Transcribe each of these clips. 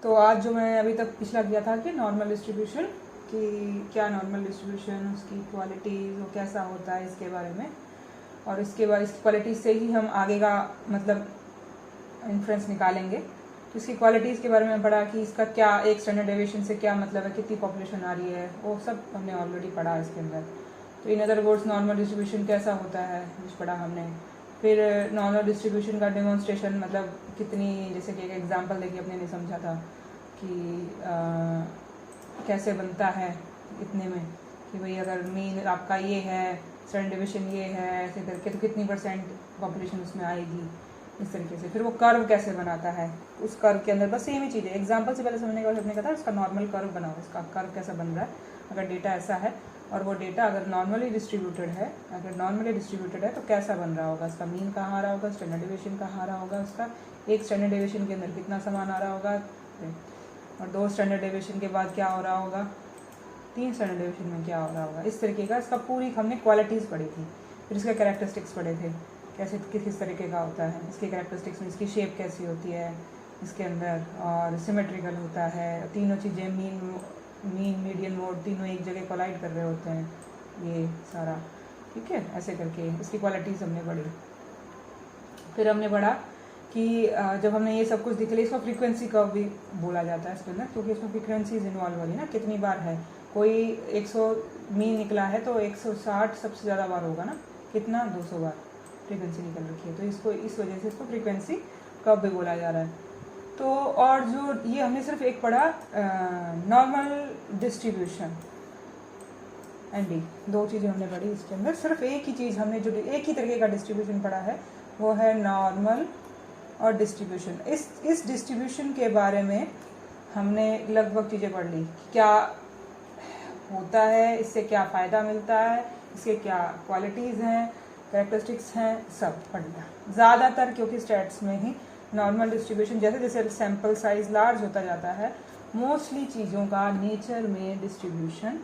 तो आज जो मैं अभी तक पिछला किया था कि नॉर्मल डिस्ट्रीब्यूशन कि क्या नॉर्मल डिस्ट्रीब्यूशन, उसकी क्वालिटीज़, वो कैसा होता है इसके बारे में, और इसके बाद इसकी क्वालिटीज़ से ही हम आगे का मतलब इन्फ्रेंस निकालेंगे। तो इसकी क्वालिटीज़ के बारे में पढ़ा कि इसका क्या, एक स्टैंडर्ड डेविएशन से क्या मतलब है, कितनी पॉपुलेशन आ रही है, वो सब हमने ऑलरेडी पढ़ा इसके अंदर। तो in other words normal distribution कैसा होता है कुछ पढ़ा हमने। फिर नॉर्मल डिस्ट्रीब्यूशन का डेमोन्स्ट्रेशन मतलब कितनी, जैसे कि एक एग्जांपल देखिए अपने ने समझा था कि कैसे बनता है इतने में, कि भाई अगर मीन आपका ये है, स्टैंडर्ड डेविएशन ये है, ऐसे करके तो कितनी परसेंट पॉपुलेशन उसमें आएगी, इस तरीके से। फिर वो कर्व कैसे बनाता है, उस कर्व के अंदर बस सेम ही चीज़ है। एग्जाम्पल से पहले समझने के बाद हमने कहा था उसका नॉर्मल कर्व बनाओ, इसका कर्व कैसा बन रहा है अगर डेटा ऐसा है, और वो डेटा अगर नॉर्मली डिस्ट्रीब्यूटेड है तो कैसा बन रहा होगा, उसका मीन कहाँ आ रहा होगा, स्टैंडर्ड डेविएशन कहाँ आ रहा होगा, उसका एक स्टैंडर्ड डेविएशन के अंदर कितना सामान आ रहा होगा, और 2 स्टैंडर्ड डेविएशन के बाद क्या हो रहा होगा, 3 स्टैंडर्ड डेविएशन में क्या हो रहा होगा, इस तरीके का इसका पूरी हमने क्वालिटीज़ पढ़ी थी। फिर इसके कैरेक्टरिस्टिक्स पढ़े थे, कैसे किस तरीके का होता है, इसके कैरेक्टरिस्टिक्स में इसकी शेप कैसी होती है इसके अंदर, और सिमेट्रिकल होता है, तीनों चीज़ें मीन मीडियन मोड तीनों एक जगह कोलाइड कर रहे होते हैं, ये सारा ठीक है। ऐसे करके इसकी क्वालिटीज़ हमने पढ़ी। फिर हमने पढ़ा कि जब हमने ये सब कुछ दिख लिया, इसको फ्रीक्वेंसी कर्व भी बोला जाता है इसके अंदर, क्योंकि इसमें फ्रीक्वेंसीज इन्वॉल्व हो रही है ना, कितनी बार है, कोई 100 मीन निकला है तो 160 सबसे ज़्यादा बार होगा ना, कितना 200 बार फ्रीक्वेंसी निकल रखी है, तो इसको इस वजह से इसको फ्रीक्वेंसी कर्व भी बोला जा रहा है। तो और जो ये हमने सिर्फ एक पढ़ा नॉर्मल डिस्ट्रीब्यूशन एंड डी, 2 चीज़ें हमने पढ़ी इसके अंदर। सिर्फ एक ही चीज़ हमने जो एक ही तरीके का डिस्ट्रीब्यूशन पढ़ा है वो है नॉर्मल और डिस्ट्रीब्यूशन। इस डिस्ट्रीब्यूशन के बारे में हमने लगभग चीज़ें पढ़ ली, क्या होता है, इससे क्या फ़ायदा मिलता है, इसके क्या क्वालिटीज़ हैं, कैरेक्टरिस्टिक्स हैं, सब पढ़ लिया ज़्यादातर, क्योंकि स्टैट्स में ही नॉर्मल डिस्ट्रीब्यूशन जैसे जैसे सैम्पल साइज लार्ज होता जाता है, मोस्टली चीज़ों का नेचर में डिस्ट्रीब्यूशन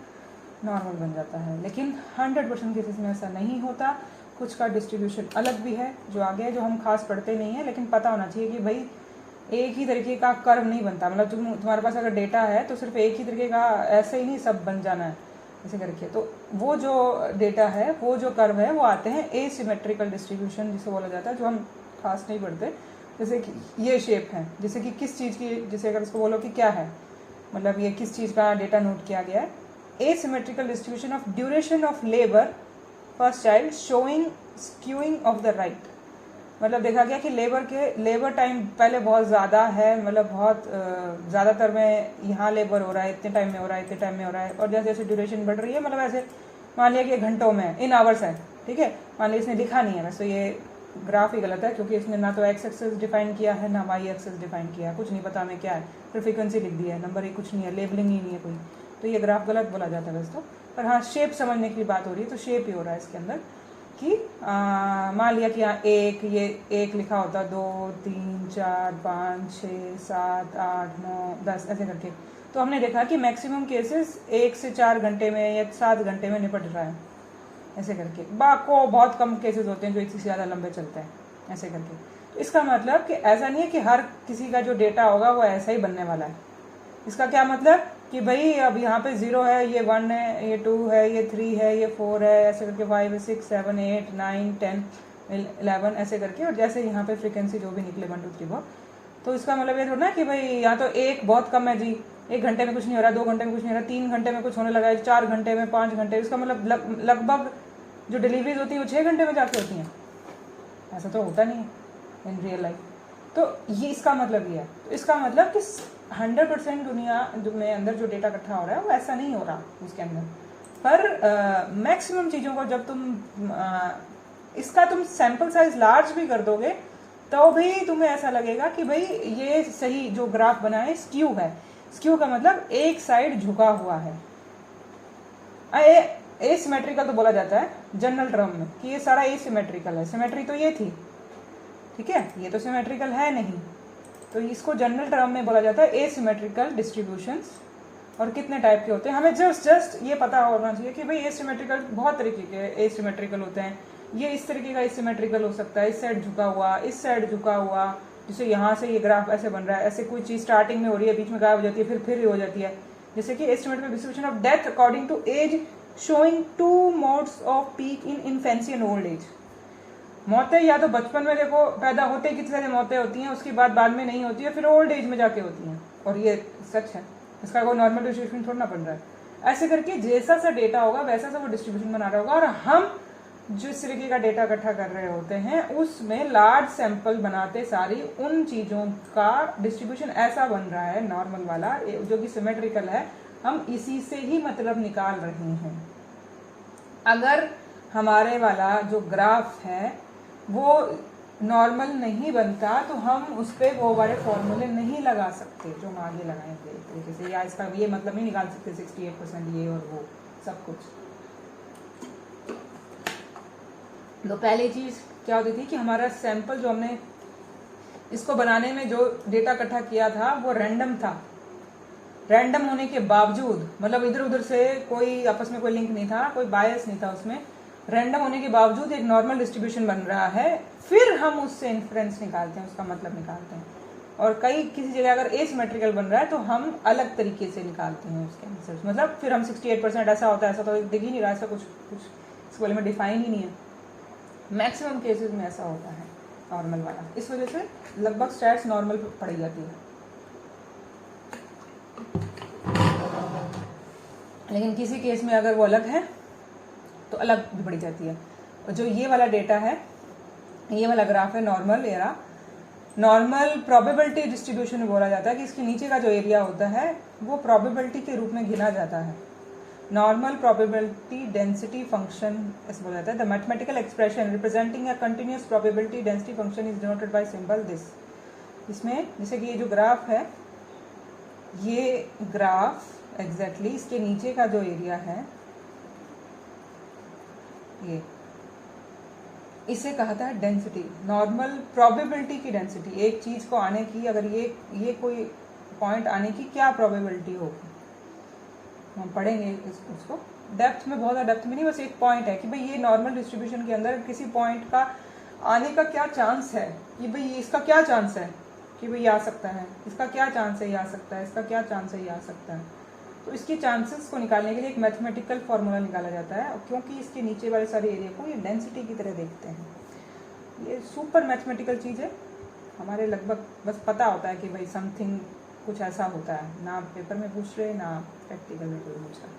नॉर्मल बन जाता है। लेकिन 100% केसेस में ऐसा नहीं होता, कुछ का डिस्ट्रीब्यूशन अलग भी है जो आगे है, जो हम खास पढ़ते नहीं हैं, लेकिन पता होना चाहिए कि भाई एक ही तरीके का कर्व नहीं बनता, मतलब तुम्हारे पास अगर डेटा है तो सिर्फ एक ही तरीके का ऐसे ही नहीं सब बन जाना है ऐसे करके। तो वो जो डेटा है, वो जो कर्व है, वो आते हैं एसिमेट्रिकल डिस्ट्रीब्यूशन जिसे बोला जाता है, जो हम खास नहीं पढ़ते। जैसे कि ये शेप है, जैसे कि किस चीज़ की, जैसे अगर इसको बोलो कि क्या है, मतलब ये किस चीज़ का डेटा नोट किया गया है, asymmetrical distribution of duration of labour first child showing skewing of the right. मतलब देखा गया कि लेबर टाइम पहले बहुत ज़्यादा है, मतलब बहुत ज़्यादातर में यहाँ लेबर हो रहा है, इतने टाइम में हो रहा है, इतने टाइम में हो रहा है, और जैसे जैसे ड्यूरेशन बढ़ रही है, मतलब ऐसे मान लिया कि घंटों में, इन आवर्स है, ठीक है, मान लिया इसने लिखा नहीं है, वैसे ये ग्राफ ही गलत है, क्योंकि इसने ना तो एक्स एक्सेस डिफाइन किया है ना वाई एक्सेस डिफाइन किया है, कुछ नहीं पता हमें क्या है, फिर फ्रीक्वेंसी लिख दी है, नंबर ही कुछ नहीं है, लेबलिंग ही नहीं है कोई, तो ये ग्राफ गलत बोला जाता है वैसे तो। पर हाँ, शेप समझने की बात हो रही है, तो शेप ही हो रहा है इसके अंदर कि मान लिया कि यहाँ ये एक लिखा होता, 2 3 4 5 6 7 8 9 10 ऐसे करके, तो हमने देखा कि मैक्सिमम केसेस 1 से 4 घंटे में या 7 घंटे में निपट रहा है ऐसे करके। बाको बहुत कम केसेस होते हैं जो इससे ज़्यादा लंबे चलते हैं ऐसे करके। तो इसका मतलब कि ऐसा नहीं है कि हर किसी का जो डेटा होगा वो ऐसा ही बनने वाला है। इसका क्या मतलब कि भाई अब यहाँ पे 0 है, ये 1 है, ये 2 है, ये 3 है, ये 4 है, ऐसे करके 5 6 7 8 9 10 11 ऐसे करके, और जैसे यहाँ पे फ्रीक्वेंसी जो भी निकले 1 2 3 4, तो इसका मतलब ये थोड़ा ना कि भाई यहाँ तो एक बहुत कम है जी, 1 घंटे में कुछ नहीं हो रहा, 2 घंटे में कुछ नहीं हो रहा, 3 घंटे में कुछ होने लगा है, 4 घंटे में, 5 घंटे, इसका मतलब लगभग जो डिलीवरीज होती है वो 6 घंटे में जाके होती हैं, ऐसा तो होता नहीं है इन रियल लाइफ। तो ये इसका मतलब ये है। तो इसका मतलब कि 100% दुनिया में अंदर जो डेटा इकट्ठा हो रहा है वो ऐसा नहीं हो रहा उसके अंदर, पर मैक्सिमम चीज़ों को जब तुम इसका तुम सैम्पल साइज लार्ज भी कर दोगे तो भी तुम्हें ऐसा लगेगा कि भाई ये सही जो ग्राफ बना है स्क्यू है। स्क्यू का मतलब एक साइड झुका हुआ है। एसिमेट्रिकल तो बोला जाता है जनरल टर्म में कि ये सारा एसिमेट्रिकल है, सिमेट्री तो ये थी, ठीक है, ये तो सिमेट्रिकल है नहीं, तो इसको जनरल टर्म में बोला जाता है एसिमेट्रिकल डिस्ट्रीब्यूशंस। और कितने टाइप के होते हैं हमें जस्ट ये पता होना चाहिए कि भाई एसिमेट्रिकल बहुत तरीके के एसिमेट्रिकल होते हैं। ये इस तरीके का एसिमेट्रिकल हो सकता है, इस साइड झुका हुआ, इस साइड झुका हुआ, जैसे यहाँ से ये ग्राफ ऐसे बन रहा है, ऐसे कोई चीज़ स्टार्टिंग में हो रही है, बीच में गायब हो जाती है, फिर हो जाती है। जैसे कि एस्टिमेट में distribution of death according to age showing 2 modes of peak in infancy and old age. मौतें या तो बचपन में देखो पैदा होते ही कितनी सारी मौतें होती हैं, उसके बाद में नहीं होती है, फिर ओल्ड एज में जाके होती हैं, और ये सच है, इसका कोई नॉर्मल डिस्ट्रीब्यूशन थोड़ा ना बन रहा है। ऐसे करके जैसा सा डेटा होगा वैसा सा वो डिस्ट्रीब्यूशन बना रहा होगा, और हम जिस तरीके का डेटा इकट्ठा कर रहे होते हैं उसमें लार्ज सैंपल बनाते सारी उन चीज़ों का डिस्ट्रीब्यूशन ऐसा बन रहा है नॉर्मल वाला, जो कि सिमेट्रिकल है, हम इसी से ही मतलब निकाल रहे हैं। अगर हमारे वाला जो ग्राफ है वो नॉर्मल नहीं बनता तो हम उस पर वो वाले फॉर्मूले नहीं लगा सकते जो हम आगे लगाएंगे एक तरीके से, या इसका ये मतलब नहीं निकाल सकते 68% ये और वो सब कुछ। तो पहली चीज़ क्या होती थी कि हमारा सैंपल जो हमने इसको बनाने में जो डेटा इकट्ठा किया था वो रैंडम था। रैंडम होने के बावजूद, मतलब इधर उधर से कोई आपस में कोई लिंक नहीं था, कोई बायस नहीं था उसमें, रैंडम होने के बावजूद एक नॉर्मल डिस्ट्रीब्यूशन बन रहा है, फिर हम उससे इन्फ्रेंस निकालते हैं, उसका मतलब निकालते हैं। और किसी जगह अगर एसिमेट्रिकल बन रहा है तो हम अलग तरीके से निकालते हैं उसके आंसर, मतलब फिर हम 68% ऐसा होता है, ऐसा तो दिख ही नहीं रहा, ऐसा कुछ इसके बारे में डिफाइन ही नहीं है। मैक्सिमम केसेस में ऐसा होता है नॉर्मल वाला, इस वजह से लगभग स्टैट्स नॉर्मल पढ़ी जाती है। लेकिन किसी केस में अगर वो अलग है तो अलग भी पढ़ी जाती है। और जो ये वाला डेटा है, ये वाला ग्राफ है normal era, normal probability distribution बोला जाता है कि इसके नीचे का जो एरिया होता है वो प्रोबेबिलिटी के रूप में गिना जाता है। नॉर्मल प्रोबेबिलिटी डेंसिटी फंक्शन ऐसे बोला जाता है। The mathematical expression representing a continuous probability density function is denoted by symbol this. इसमें जैसे कि ये जो ग्राफ है, ये ग्राफ एग्जैक्टली इसके नीचे का जो एरिया है ये, इसे कहा था डेंसिटी, नॉर्मल प्रोबेबिलिटी की डेंसिटी। एक चीज़ को आने की, अगर ये कोई पॉइंट आने की क्या प्रोबेबिलिटी होगी, हम पढ़ेंगे उसको डेप्थ में, बहुत ज़्यादा डेप्थ में नहीं, बस एक पॉइंट है कि भाई ये नॉर्मल डिस्ट्रीब्यूशन के अंदर किसी पॉइंट का आने का क्या चांस है, कि भाई इसका क्या चांस है कि भाई आ सकता है, इसका क्या चांस है ये आ सकता है, इसका क्या चांस है ये आ सकता है। तो इसके चांसेस को निकालने के लिए एक मैथमेटिकल फार्मूला निकाला जाता है, और क्योंकि इसके नीचे वाले सारे एरिया को ये डेंसिटी की तरह देखते हैं। ये सुपर मैथमेटिकल चीज़ है, हमारे लगभग बस पता होता है कि भाई समथिंग कुछ ऐसा होता है, ना पेपर में पूछ रहे ना प्रैक्टिकल में कोई पूछ रहा,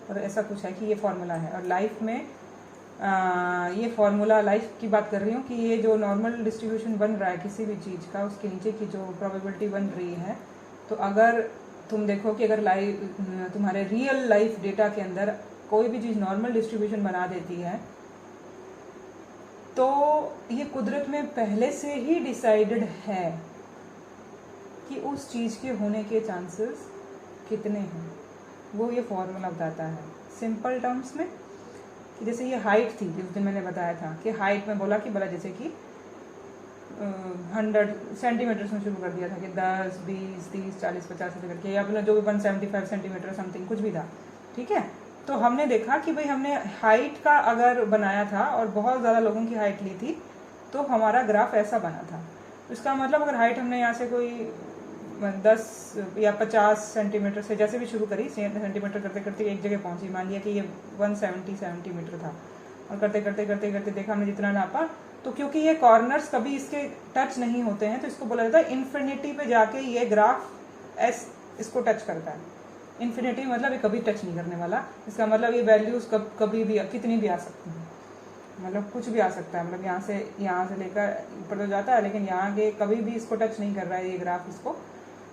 और ऐसा कुछ है कि ये फार्मूला है। और लाइफ में ये फार्मूला, लाइफ की बात कर रही हूँ, कि ये जो नॉर्मल डिस्ट्रीब्यूशन बन रहा है किसी भी चीज़ का, उसके नीचे की जो प्रोबेबिलिटी बन रही है, तो अगर तुम देखो कि अगर तुम्हारे रियल लाइफ डेटा के अंदर कोई भी चीज़ नॉर्मल डिस्ट्रीब्यूशन बना देती है, तो ये कुदरत में पहले से ही डिसाइडेड है कि उस चीज़ के होने के चांसेस कितने हैं। वो ये फॉर्मूला बताता है सिंपल टर्म्स में, कि जैसे ये हाइट थी, जिस दिन मैंने बताया था कि हाइट में बोला कि बोला जैसे कि 100 सेंटीमीटर में शुरू कर दिया था कि 10, 20, 30, 40, 50 से करके, या बोला जो भी 175 सेंटीमीटर समथिंग कुछ भी था, ठीक है। तो हमने देखा कि भाई हमने हाइट का अगर बनाया था और बहुत ज़्यादा लोगों की हाइट ली थी, तो हमारा ग्राफ ऐसा बना था। इसका मतलब अगर हाइट हमने यहाँ से कोई 10 या 50 सेंटीमीटर से जैसे भी शुरू करी, सेंटीमीटर करते करते एक जगह पहुँची, मान लिया कि ये 170 सेंटीमीटर था, और करते करते करते करते देखा हमने जितना नापा, तो क्योंकि ये कॉर्नर्स कभी इसके टच नहीं होते हैं, तो इसको बोला जाता है इन्फिनिटी पे जाके ये ग्राफ इसको टच करता है। इन्फिनिटी मतलब ये कभी टच नहीं करने वाला, इसका मतलब ये वैल्यूज कभी भी कितनी भी आ सकती हैं, मतलब कुछ भी आ सकता है, मतलब यहाँ से लेकर ऊपर तो जाता है, लेकिन यहाँ के कभी भी इसको टच नहीं कर रहा है ये ग्राफ इसको,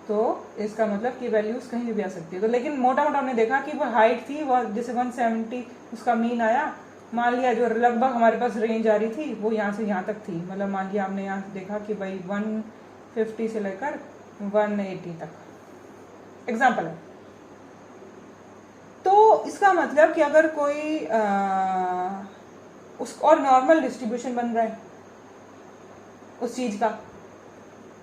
तो इसका मतलब कि वैल्यूज कहीं भी आ सकती है। तो लेकिन मोटा मोटा हमने देखा कि वो हाइट थी, वो जैसे 170 उसका मीन आया, मान लिया जो लगभग हमारे पास रेंज आ रही थी वो यहाँ से यहाँ तक थी, मतलब मान लिया हमने यहाँ देखा कि भाई 150 से लेकर 180 तक एग्जाम्पल है। तो इसका मतलब कि अगर कोई उस और नॉर्मल डिस्ट्रीब्यूशन बन रहा है उस चीज़ का,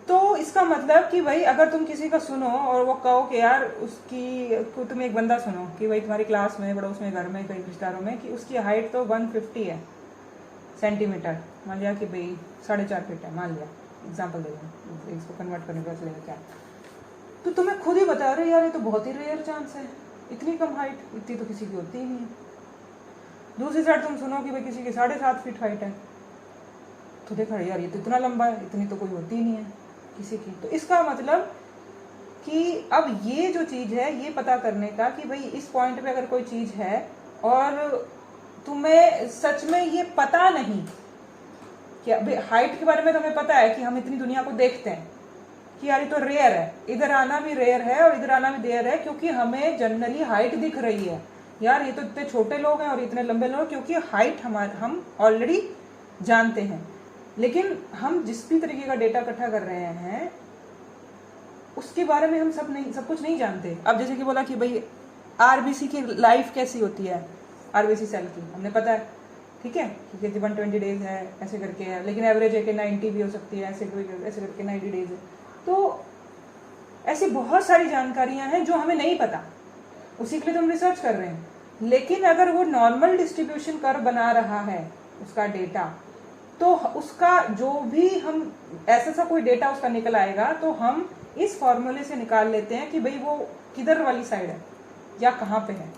तो इसका मतलब कि भाई अगर तुम किसी का सुनो और वो कहो कि यार उसकी, तुम एक बंदा सुनो कि भाई तुम्हारी क्लास में, पड़ोस में, घर में, कई रिश्तेदारों में, कि उसकी हाइट तो 150 है सेंटीमीटर, मान लिया कि भाई 4.5 फीट है, मान लिया एग्जाम्पल दे रहा हूँ, इसको कन्वर्ट करने का चलेगा क्या, तो तुम्हें खुद ही बता रहे यार ये तो बहुत ही रेयर चांस है, इतनी कम हाइट, इतनी तो किसी की होती ही नहीं है। दूसरी साइड तुम सुनो कि भाई किसी की 7.5 फीट हाइट है, तो देखा यार ये तो इतना लंबा है, इतनी तो कोई होती ही नहीं है किसी की। तो इसका मतलब कि अब ये जो चीज़ है ये पता करने का कि भाई इस पॉइंट पे अगर कोई चीज़ है और तुम्हें सच में ये पता नहीं कि अभी हाइट के बारे में तुम्हें पता है कि हम इतनी दुनिया को देखते हैं कि यार ये तो रेयर है, इधर आना भी रेयर है और इधर आना भी रेयर है, क्योंकि हमें जनरली हाइट दिख रही है यार ये तो इतने छोटे लोग हैं और इतने लंबे लोग, क्योंकि हाइट हम ऑलरेडी जानते हैं। लेकिन हम जिस भी तरीके का डेटा इकट्ठा कर रहे हैं उसके बारे में हम सब कुछ नहीं जानते। अब जैसे कि बोला कि भाई आरबीसी की लाइफ कैसी होती है, आरबीसी सेल की हमने पता है, ठीक है, क्योंकि 120 डेज है ऐसे करके है, लेकिन एवरेज है कि 90 भी हो सकती है, ऐसे करके 90 डेज है। तो ऐसी बहुत सारी जानकारियां हैं जो हमें नहीं पता, उसी के लिए तो हम रिसर्च कर रहे हैं। लेकिन अगर वो नॉर्मल डिस्ट्रीब्यूशन कर्व बना रहा है उसका डेटा, तो उसका जो भी हम ऐसा कोई डेटा उसका निकल आएगा तो हम इस फॉर्मूले से निकाल लेते हैं कि भाई वो किधर वाली साइड है या कहाँ पे है,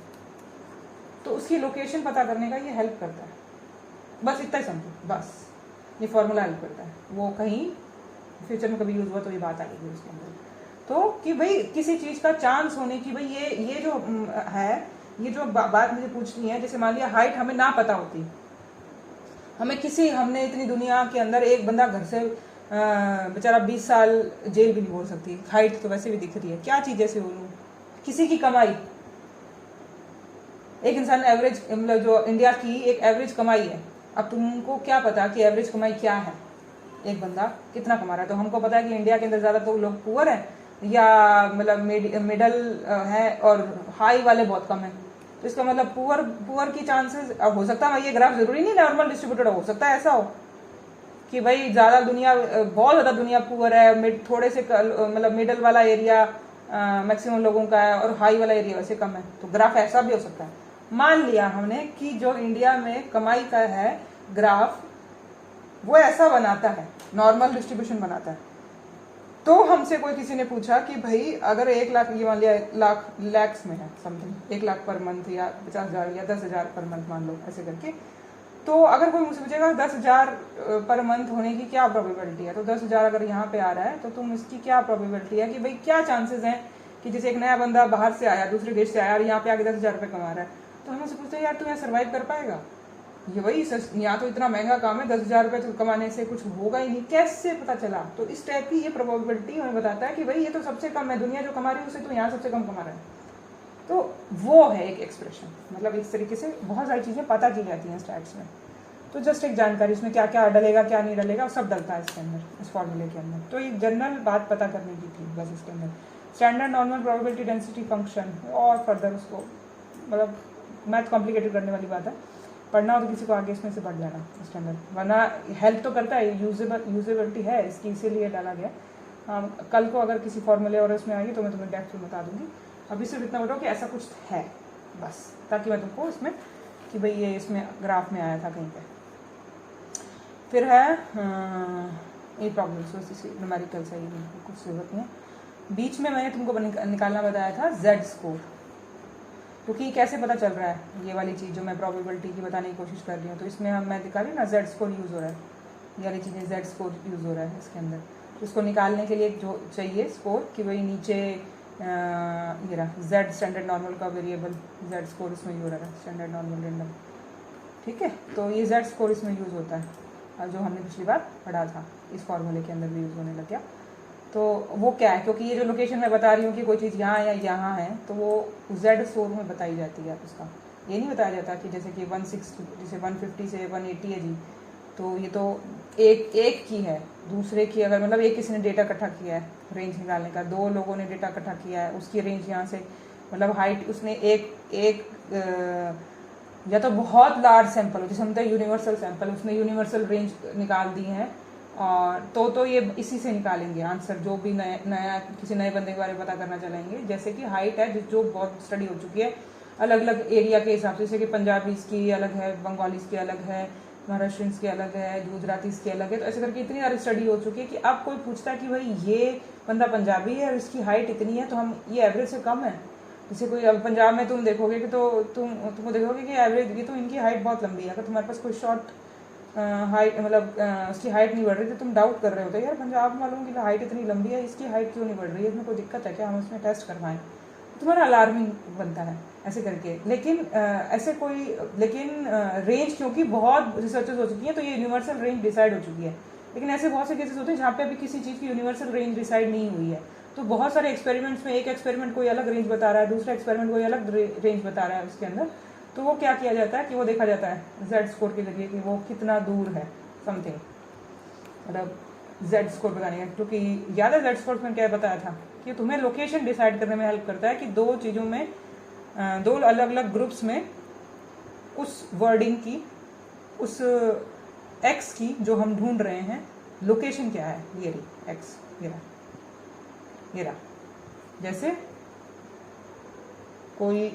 तो उसकी लोकेशन पता करने का ये हेल्प करता है। बस इतना ही समझो, बस ये फॉर्मूला हेल्प करता है। वो कहीं फ्यूचर में कभी यूज हुआ तो ये बात आएगी उसके अंदर, तो कि भाई किसी चीज का चांस होने की, भाई ये जो है, ये जो बात मुझे पूछनी है, जैसे मान लिया हाइट हमें ना पता होती, हमने इतनी दुनिया के अंदर एक बंदा घर से बेचारा 20 साल जेल भी नहीं बोल सकती, हाइट तो वैसे भी दिख रही है, क्या चीज ऐसे बोलूं, किसी की कमाई, एक इंसान एवरेज, मतलब जो इंडिया की एक एवरेज कमाई है, अब तुमको क्या पता कि एवरेज कमाई क्या है, एक बंदा कितना कमा रहा है। तो हमको पता है कि इंडिया के अंदर ज्यादा तो लोग पुअर है या मतलब मिडल है और हाई वाले बहुत कम है, तो इसका मतलब पुअर की चांसेस, अब हो सकता है ये ग्राफ जरूरी नहीं नॉर्मल डिस्ट्रीब्यूटेड हो सकता है ऐसा हो कि भाई ज्यादा दुनिया, बहुत ज्यादा दुनिया पुअर है, थोड़े से मतलब मिडल वाला एरिया मैक्सिमम लोगों का है और हाई वाला एरिया वैसे कम है, तो ग्राफ ऐसा भी हो सकता है। मान लिया हमने कि जो इंडिया में कमाई का है ग्राफ वो ऐसा बनाता है, नॉर्मल डिस्ट्रीब्यूशन बनाता है, तो हमसे कोई किसी ने पूछा कि भाई अगर 1 लाख, ये मान लिया लैक्स में है समथिंग, 1 लाख पर मंथ या 50,000 या 10,000 पर मंथ मान लो ऐसे करके, तो अगर कोई मुझसे पूछेगा 10,000 पर मंथ होने की क्या प्रोबेबिलिटी है, तो 10,000 अगर यहाँ पे आ रहा है तो तुम इसकी क्या प्रोबेबिलिटी है कि भाई क्या चांसेस हैं कि जैसे एक नया बंदा बाहर से आया, दूसरे देश से आया और यहाँ पे आके 10,000 रुपये कमा रहा है, तो हम उससे पूछते हैं यार तू यहाँ सर्वाइव कर पाएगा, ये वही यहाँ तो इतना महंगा काम है, 10,000 रुपये तो कमाने से कुछ होगा ही नहीं, कैसे पता चला। तो इस टाइप की ये प्रोबेबिलिटी हमें बताता है कि भाई ये तो सबसे कम है, दुनिया जो कमा रही है उसे तो यहाँ सबसे कम कमा रहा है, तो वो है एक एक्सप्रेशन। मतलब इस तरीके से बहुत सारी चीज़ें पता की जाती हैं स्टैट्स में, तो जस्ट एक जानकारी, इसमें क्या क्या डलेगा क्या नहीं डलेगा सब डलता है इसके अंदर, इस फॉर्मूले के अंदर। तो एक जनरल बात पता करने की थी बस इसके अंदर, standard normal probability density function, और फर्दर उसको मतलब मैथ कॉम्प्लिकेटेड करने वाली बात है, पढ़ना हो तो किसी को आगे इसमें से पढ़ जाना इसके अंदर, वरना हेल्प तो करता है, यूजेबिलिटी है इसकी, इसीलिए डाला गया। हाँ, कल को अगर किसी फॉर्मूले और उसमें आएगी तो मैं तुम्हें डेप्थ में बता दूंगी, अभी सिर्फ इतना बताओ कि ऐसा कुछ है बस, ताकि मैं तुमको इसमें कि भाई ये इसमें ग्राफ में आया था कहीं पे। फिर है ये प्रॉब्लम्स, न्यूमेरिकल सही कुछ जरूरत नहीं है। बीच में मैंने तुमको निकालना बताया था जेड स्कोर, क्योंकि कैसे पता चल रहा है ये वाली चीज़ जो मैं प्रोबेबिलिटी की बताने की कोशिश कर रही हूँ, तो इसमें मैं दिखा रही हूँ ना जेड स्कोर यूज़ हो रहा है, ये वाली चीज़ें जेड स्कोर यूज़ हो रहा है इसके अंदर। तो इसको निकालने के लिए जो चाहिए स्कोर कि भाई नीचे ये रहा जेड स्टैंडर्ड नॉर्मल का वेरिएबल, जेड स्कोर इसमें यूज हो रहा है, स्टैंडर्ड नॉर्मल रेंडम, ठीक है। तो ये जेड स्कोर इसमें यूज़ होता है, और जो हमने पिछली बार पढ़ा था इस फॉर्मूले के अंदर भी यूज़ होने लग गया। तो वो क्या है, क्योंकि ये जो लोकेशन मैं बता रही हूँ कि कोई चीज़ यहाँ या यहाँ है, तो वो जेड स्कोर में बताई जाती है उसका, ये नहीं बताया जाता कि जैसे कि 160 जैसे 150 से 180 है जी, तो ये तो एक की है, दूसरे की अगर मतलब एक किसी ने डेटा इकट्ठा किया है रेंज निकालने का, 2 लोगों ने डेटा इकट्ठा किया है, उसकी रेंज यहाँ से मतलब हाइट उसने एक या तो बहुत लार्ज सैंपल हो, जैसे हम यूनिवर्सल सैंपल, उसने यूनिवर्सल रेंज निकाल दी है, और तो ये इसी से निकालेंगे आंसर, जो भी नया किसी नए बंदे के बारे में पता करना चलेंगे। जैसे कि हाइट है जो बहुत स्टडी हो चुकी है अलग अलग एरिया के हिसाब से, जैसे कि पंजाबीज की अलग है, बंगालीज की अलग है, महाराष्ट्रियंस के अलग है, गुजरातीस के अलग है। तो ऐसे करके इतनी सारी स्टडी हो चुकी है कि अब कोई पूछता है कि भाई ये बंदा पंजाबी है और इसकी हाइट इतनी है, तो हम ये एवरेज से कम है। जैसे कोई अब पंजाब में तुम देखोगे कि तो तुमको देखोगे कि एवरेज ये तो इनकी हाइट बहुत लंबी है। अगर तुम्हारे पास कोई शॉर्ट हाइट मतलब उसकी हाइट नहीं बढ़ रही, तो तुम डाउट कर रहे होते यार पंजाब वालों की हाइट इतनी लंबी है, इसकी हाइट क्यों नहीं बढ़ रही है, इसमें कोई दिक्कत है क्या, हम इसमें टेस्ट करवाएं। तुम्हारा अलार्मिंग बनता है ऐसे करके। लेकिन ऐसे कोई रेंज क्योंकि बहुत रिसर्चेस हो चुकी हैं, तो ये यूनिवर्सल रेंज डिसाइड हो चुकी है। लेकिन ऐसे बहुत से केसेस होते हैं जहाँ पे अभी किसी चीज़ की यूनिवर्सल रेंज डिसाइड नहीं हुई है। तो बहुत सारे एक्सपेरिमेंट्स में एक एक्सपेरिमेंट कोई अलग रेंज बता रहा है, दूसरा एक्सपेरिमेंट कोई अलग रेंज बता रहा है उसके अंदर। तो वो क्या किया जाता है कि वो देखा जाता है जेड स्कोर के जरिए कि वो कितना दूर है समथिंग, मतलब जेड स्कोर बताने का। क्योंकि याद है जेड स्कोर में क्या बताया था कि तुम्हें लोकेशन डिसाइड करने में हेल्प करता है कि दो चीज़ों में, दो अलग अलग ग्रुप्स में उस वर्डिंग की, उस एक्स की जो हम ढूंढ रहे हैं लोकेशन क्या है, ये रही एक्स, ये रहा। जैसे कोई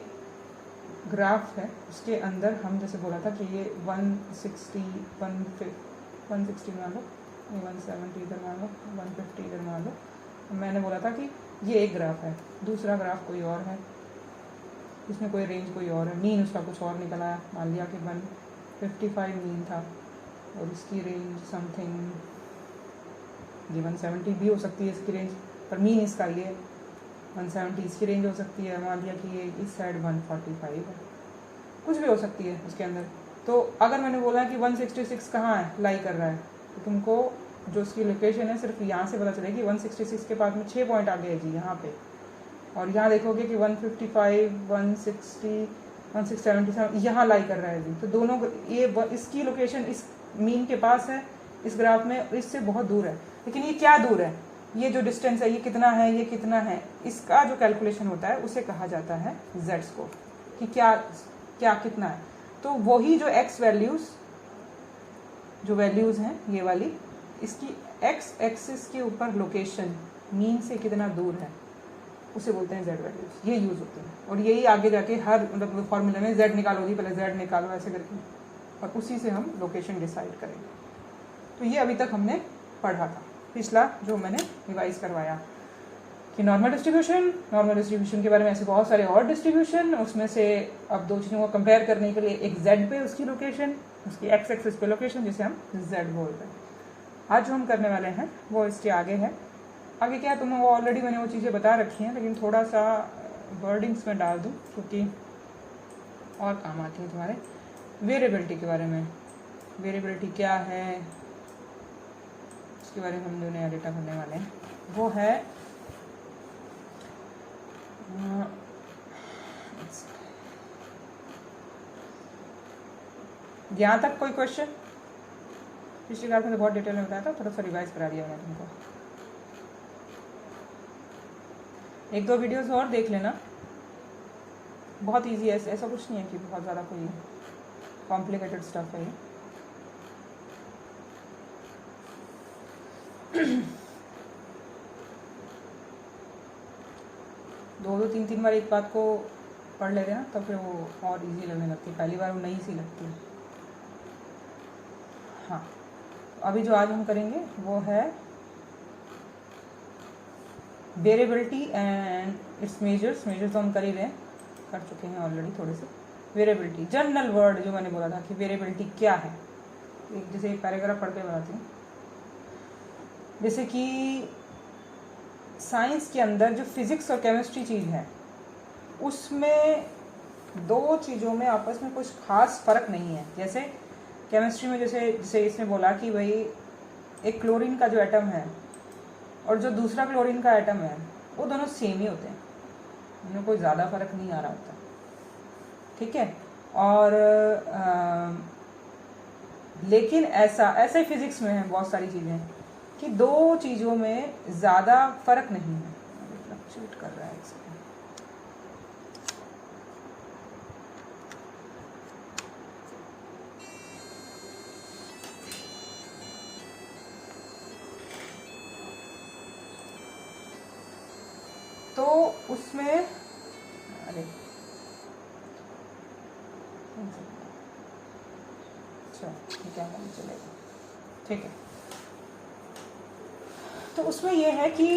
ग्राफ है, उसके अंदर हम जैसे बोला था कि ये 160 मान लो, 170 इधर मान लो, 150 इधर मान लो। मैंने बोला था कि ये एक ग्राफ है, दूसरा ग्राफ कोई और है, इसमें कोई रेंज कोई और है, मीन उसका कुछ और निकला है। मान लिया कि 155 मीन था और इसकी रेंज समथिंग ये 170 भी हो सकती है इसकी रेंज, पर मीन इसका ये 170 इसकी रेंज हो सकती है। मान लिया कि ये इस साइड 145 है, कुछ भी हो सकती है उसके अंदर। तो अगर मैंने बोला कि 166 कहाँ है, लाई कर रहा है, तो तुमको जो उसकी लोकेशन है सिर्फ यहाँ से पता चलेगी। 166 के बाद में 6 पॉइंट आ गए जी यहाँ पे, और यहाँ देखोगे कि 155, 160, 177 यहाँ लाई कर रहा है जी। तो दोनों ये इसकी लोकेशन इस मीन के पास है इस ग्राफ में, इससे बहुत दूर है। लेकिन ये क्या दूर है, ये जो डिस्टेंस है ये कितना है, ये कितना है, इसका जो कैलकुलेशन होता है उसे कहा जाता है जेड स्कोर, कि क्या कितना है। तो वही जो एक्स वैल्यूज़, जो वैल्यूज़ हैं ये वाली, इसकी एक्स एक्सिस के ऊपर लोकेशन मीन से कितना दूर है उसे बोलते हैं जेड वैल्यूज़। ये यूज़ होते हैं और यही आगे जाके हर मतलब फॉर्मूले में जेड निकालो जी, पहले जेड निकालो ऐसे करके, और उसी से हम लोकेशन डिसाइड करेंगे। तो ये अभी तक हमने पढ़ा था, पिछला जो मैंने रिवाइज करवाया कि नॉर्मल डिस्ट्रीब्यूशन के बारे में ऐसे बहुत सारे और डिस्ट्रीब्यूशन, उसमें से अब दो चीज़ों को कंपेयर करने के लिए एक जेड पे उसकी लोकेशन, उसकी एक्स एक्सिस पे लोकेशन, जिसे हम जेड बोलते हैं। आज जो हम करने वाले हैं वो इसके आगे है। आगे क्या है, तुम्हें वो ऑलरेडी मैंने वो चीज़ें बता रखी हैं, लेकिन थोड़ा सा वर्डिंग्स में डाल दूँ क्योंकि और काम आती है तुम्हारे। वेरिएबिलिटी के बारे में, वेरिएबिलिटी क्या है उसके बारे में हम जो नया डेटा करने वाले हैं वो है यहाँ तक कोई क्वेश्चन? पिछली क्लास में तो बहुत डिटेल में बताया था, थोड़ा सा रिवाइज करा दिया मैंने तुमको। एक दो वीडियोस और देख लेना, बहुत इजी है, ऐसा कुछ नहीं है कि बहुत ज़्यादा कोई कॉम्प्लिकेटेड स्टफ है ये। दो तीन बार एक बात को पढ़ लेते हैं ना, तो फिर वो और इजी लगने लगती है, पहली बार वो नई सी लगती है। हाँ, अभी जो आज हम करेंगे वो है वेरिएबिलिटी एंड इट्स मेजर्स तो हम कर चुके हैं ऑलरेडी थोड़े से। वेरिएबिलिटी जनरल वर्ड जो मैंने बोला था कि वेरिएबिलिटी क्या है, जैसे एक पैराग्राफ पढ़ के बताती हूँ। जैसे कि साइंस के अंदर जो फिजिक्स और केमिस्ट्री चीज़ है उसमें दो चीज़ों में आपस में कुछ खास फर्क नहीं है। जैसे केमिस्ट्री में जैसे इसने बोला कि भाई एक क्लोरीन का जो एटम है और जो दूसरा क्लोरीन का एटम है वो दोनों सेम ही होते हैं, उनमें कोई ज़्यादा फर्क नहीं आ रहा होता, ठीक है। और लेकिन ऐसा ही फिजिक्स में है बहुत सारी चीज़ें कि दो चीज़ों में ज़्यादा फर्क नहीं है। फ्लक्चुएट कर रहा है एक सेकंड। तो उसमें अरे अच्छा क्या मालूम चलेगा, ठीक है। तो उसमें यह है कि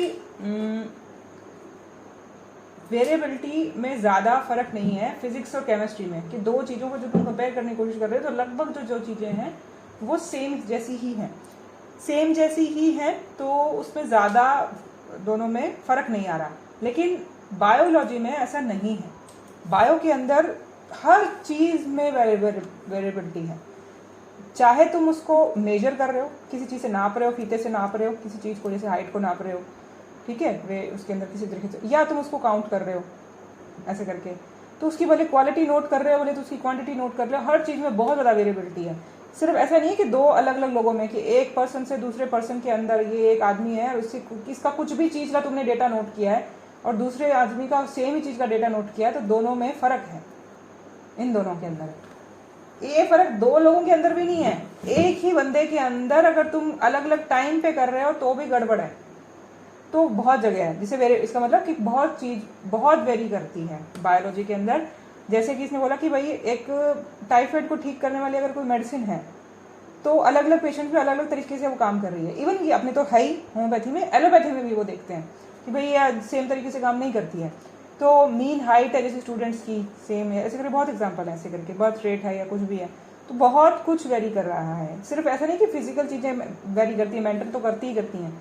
वेरिएबिलिटी में ज़्यादा फर्क नहीं है फिजिक्स और केमिस्ट्री में, कि दो चीज़ों को जो तुम कंपेयर करने की कोशिश कर रहे हो तो लगभग जो चीज़ें हैं वो सेम जैसी ही हैं, सेम जैसी ही हैं, तो उसमें ज़्यादा दोनों में फ़र्क नहीं आ रहा। लेकिन बायोलॉजी में ऐसा नहीं है, बायो के अंदर हर चीज़ में वेरिएबिलिटी है। चाहे तुम उसको मेजर कर रहे हो, किसी चीज़ से नाप रहे हो, फीते से नाप रहे हो किसी चीज़ को, जैसे हाइट को नाप रहे हो, ठीक है, वे उसके अंदर किसी तरीके से, या तुम उसको काउंट कर रहे हो ऐसे करके, तो उसकी भले क्वालिटी नोट कर रहे हो, बोले तो उसकी क्वांटिटी नोट कर रहे हो, हर चीज़ में बहुत ज़्यादा वेरिएबिलिटी है। सिर्फ ऐसा नहीं है कि दो अलग अलग लोगों में, कि एक पर्सन से दूसरे पर्सन के अंदर ये एक आदमी है और उससे इसका कुछ भी चीज़ का तुमने डेटा नोट किया है और दूसरे आदमी का सेम ही चीज़ का डेटा नोट किया है, तो दोनों में फ़र्क है, इन दोनों के अंदर। ये फ़र्क दो लोगों के अंदर भी नहीं है, एक ही बंदे के अंदर अगर तुम अलग अलग टाइम पे कर रहे हो तो भी गड़बड़ है। तो बहुत जगह है जिसे इसका मतलब कि बहुत चीज़ बहुत वेरी करती है बायोलॉजी के अंदर। जैसे कि इसने बोला कि भाई एक टाइफाइड को ठीक करने वाली अगर कोई मेडिसिन है तो अलग अलग पेशेंट में अलग अलग तरीके से वो काम कर रही है। इवन कि अपने तो है ही होम्योपैथी में, एलोपैथी में भी वो देखते हैं कि भाई ये सेम तरीके से काम नहीं करती है। तो मीन हाइट है जैसे स्टूडेंट्स की सेम है, ऐसे करके बहुत एग्जाम्पल है, ऐसे करके बर्थ रेट है या कुछ भी है, तो बहुत कुछ वेरी कर रहा है। सिर्फ ऐसा नहीं कि फिजिकल चीज़ें वेरी करती है, मेंटल तो करती ही करती हैं।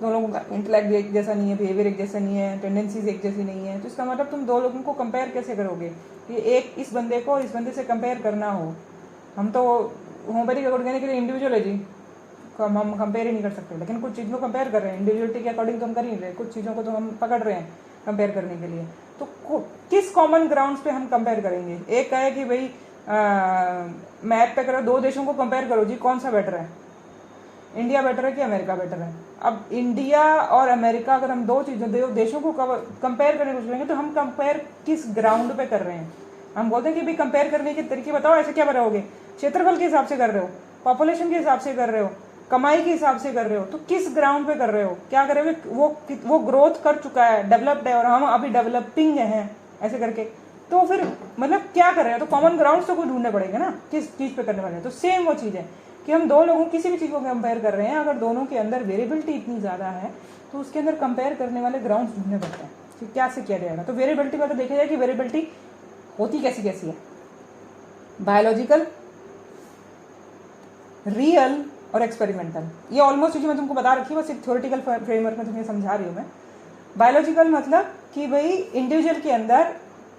दोनों लोगों का इंटेलेक्ट एक जैसा नहीं है, बिहेवियर एक जैसा नहीं है, टेंडेंसीज एक जैसी नहीं है, तो इसका मतलब तुम दो लोगों को कंपेयर कैसे करोगे? ये एक इस बंदे को इस बंदे से कंपेयर करना हो, हम तो होम्योपैथी के अकॉर्डिंग के लिए इंडिविजुअल है जी, हम कंपेयर ही नहीं कर सकते। लेकिन कुछ चीज़ों को कंपेयर कर रहे हैं, इंडिविजुअलिटी के अकॉर्डिंग तो हम कर ही नहीं रहे, कुछ चीज़ों को तो हम पकड़ रहे हैं कंपेयर करने के लिए। तो किस कॉमन ग्राउंड्स पे हम कंपेयर करेंगे? एक है कि भाई मैप पे करो, दो देशों को कंपेयर करो जी, कौन सा बेटर है, इंडिया बेटर है कि अमेरिका बेटर है? अब इंडिया और अमेरिका अगर हम दो देशों को कंपेयर करने की कोशिश करेंगे तो हम कंपेयर किस ग्राउंड पे कर रहे हैं? हम बोलते हैं कि भाई कंपेयर करने के तरीके बताओ, ऐसे क्या बनाओगे? क्षेत्रफल के हिसाब से कर रहे हो, पॉपुलेशन के हिसाब से कर रहे हो, कमाई के हिसाब से कर रहे हो, तो किस ग्राउंड पे कर रहे हो? क्या कर रहे हो? वो ग्रोथ कर चुका है, डेवलप्ड है, और हम अभी डेवलपिंग हैं, ऐसे करके। तो फिर मतलब क्या कर रहे हैं? तो कॉमन ग्राउंड तो कोई ढूंढने पड़ेगा ना, किस चीज़ पे करने वाले हैं। तो सेम वो चीज़ है कि हम दो लोगों किसी भी चीज़ को कंपेयर कर रहे हैं, अगर दोनों के अंदर वेरिएबिलिटी इतनी ज़्यादा है तो उसके अंदर कंपेयर करने वाले ग्राउंड्स ढूंढने पड़ते हैं कि क्या से किया जाएगा। तो वेरिएबिलिटी में तो देखा जाए कि वेरिएबिलिटी होती कैसी कैसी है, बायोलॉजिकल, रियल और एक्सपेरिमेंटल। ये ऑलमोस्ट चीज़ें मैं तुमको बता रखी है, बस एक थ्योरेटिकल फ्रेमवर्क में तुम्हें समझा रही हूँ मैं। बायोलॉजिकल मतलब कि भाई इंडिविजुअल के अंदर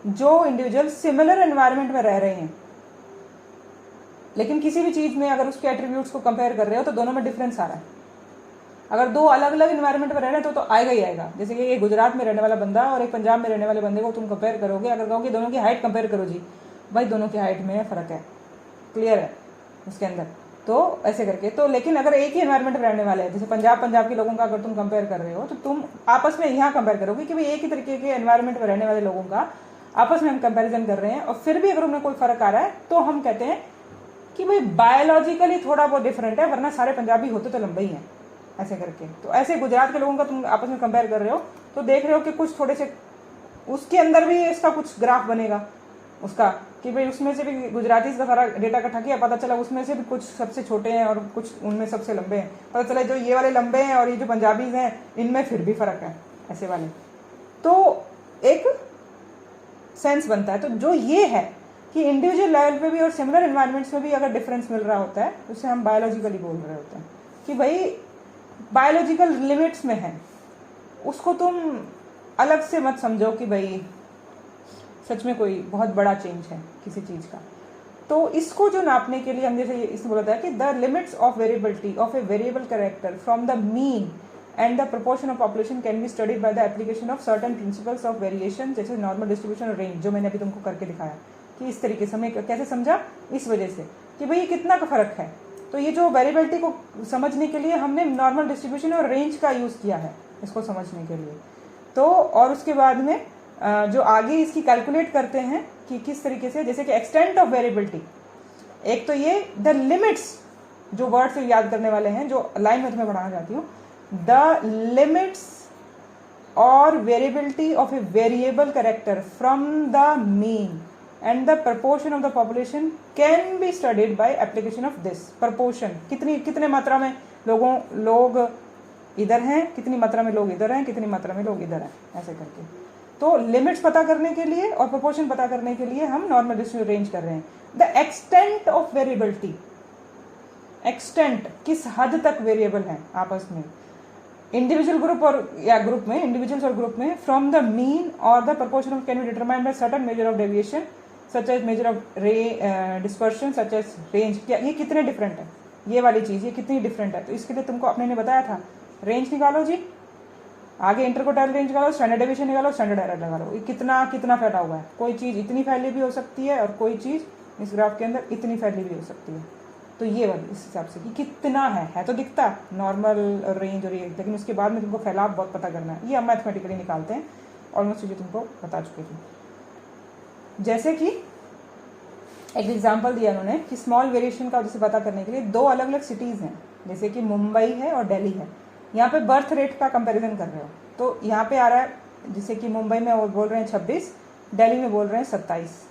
जो इंडिविजुअल सिमिलर एनवायरनमेंट में रह रहे हैं, लेकिन किसी भी चीज़ में अगर उसके एट्रीब्यूट्स को कंपेयर कर रहे हो तो दोनों में डिफरेंस आ रहा है। अगर दो अलग अलग इन्वायरमेंट में रह रहे हैं तो आएगा ही आएगा। जैसे कि एक गुजरात में रहने वाला बंदा और एक पंजाब में रहने वाले बंदे को तुम कंपेयर करोगे, अगर कहोगे दोनों की हाइट कंपेयर करो जी, भाई दोनों की हाइट में फ़र्क है, क्लियर है उसके अंदर, तो ऐसे करके। तो लेकिन अगर एक ही एनवायरमेंट में रहने वाले हैं, जैसे पंजाब के लोगों का अगर तुम कंपेयर कर रहे हो तो तुम आपस में यहाँ कंपेयर करोगे कि भाई एक ही तरीके के एनवायरमेंट में रहने वाले लोगों का आपस में हम कंपेरिजन कर रहे हैं, और फिर भी अगर उनमें कोई फ़र्क आ रहा है तो हम कहते हैं कि भाई बायोलॉजिकली थोड़ा बहुत डिफरेंट है, वरना सारे पंजाबी होते तो लंबे ही हैं, ऐसे करके। तो ऐसे गुजरात के लोगों का तुम आपस में कंपेयर कर रहे हो तो देख रहे हो कि कुछ थोड़े से उसके अंदर भी इसका कुछ ग्राफ बनेगा उसका, कि भाई उसमें से भी गुजराती का सारा डेटा इकट्ठा किया, पता चला उसमें से भी कुछ सबसे छोटे हैं और कुछ उनमें सबसे लंबे हैं, पता चला जो ये वाले लंबे हैं और ये जो पंजाबीज हैं इनमें फिर भी फ़र्क है, ऐसे वाले। तो एक सेंस बनता है। तो जो ये है कि इंडिविजुअल लेवल पे भी और सिमिलर एनवायरनमेंट्स में भी अगर डिफरेंस मिल रहा होता है उससे हम बायोलॉजिकली बोल रहे होते हैं कि भाई बायोलॉजिकल लिमिट्स में है, उसको तुम अलग से मत समझो कि भाई सच में कोई बहुत बड़ा चेंज है किसी चीज़ का। तो इसको जो नापने के लिए हम जैसे इसमें बोला था कि the limits of variability of a variable character from the mean and the proportion of population can be studied by the application of certain principles of variation, जैसे नॉर्मल डिस्ट्रीब्यूशन और रेंज, जो मैंने अभी तुमको करके दिखाया कि इस तरीके से हमने कैसे समझा, इस वजह से कि भाई कितना का फ़र्क है। तो ये जो वेरिएबिलिटी को समझने के लिए हमने नॉर्मल डिस्ट्रीब्यूशन और रेंज का यूज़ किया है इसको समझने के लिए। तो और उसके बाद में जो आगे इसकी कैलकुलेट करते हैं कि किस तरीके से, जैसे कि एक्सटेंट ऑफ वेरिएबिलिटी, एक तो ये द लिमिट्स, जो वर्ड से याद करने वाले हैं, जो लाइन में तुम्हें पढ़ाना चाहती हूँ, द लिमिट्स और variability of a variable character from the mean and the proportion of the population can be studied by application of this. Proportion कितने मात्रा में लोग इधर हैं, कितनी मात्रा में लोग इधर हैं, कितनी मात्रा में लोग इधर हैं, ऐसे करके। तो लिमिट्स पता करने के लिए और प्रोपोर्शन पता करने के लिए हम नॉर्मल डिस्ट्रीब्यूशन रेंज कर रहे हैं। The extent of variability, extent किस हद तक वेरिएबल है आपस में, इंडिविजुअल ग्रुप और या ग्रुप में, इंडिविजुअल्स और ग्रुप में, फ्रॉम द मीन और the proportion of can be determined by certain measure of deviation such as measure of dispersion such as range. क्या ये कितने डिफरेंट है, ये वाली चीज ये कितनी डिफरेंट है। तो इसके लिए तुमको अपने ने बताया था रेंज निकालो जी, आगे इंटरकोटाइल रेंज निकालो, स्टैंडर्ड डेविएशन निकालो, स्टैंडर्ड एरर निकालो। ये कितना फैला हुआ है, कोई चीज इतनी फैली भी हो सकती है और कोई चीज इस ग्राफ के अंदर इतनी फैली भी हो सकती है। तो ये वाली इस हिसाब से कि कितना है तो दिखता नॉर्मल रेंज और ये, लेकिन उसके बाद में तुमको फैलाव बहुत पता करना है। ये हम मैथमेटिकली निकालते हैं, ऑलमोस्ट ये तुमको बता चुके थे। जैसे कि एक एग्जांपल दिया उन्होंने कि स्मॉल वेरिएशन का जैसे पता करने के लिए दो अलग अलग सिटीज़ हैं, जैसे कि मुंबई है और दिल्ली है। यहाँ पे बर्थ रेट का कंपैरिजन कर रहे हो, तो यहाँ पे आ रहा है जैसे कि मुंबई में वो बोल रहे हैं 26, दिल्ली में बोल रहे हैं 27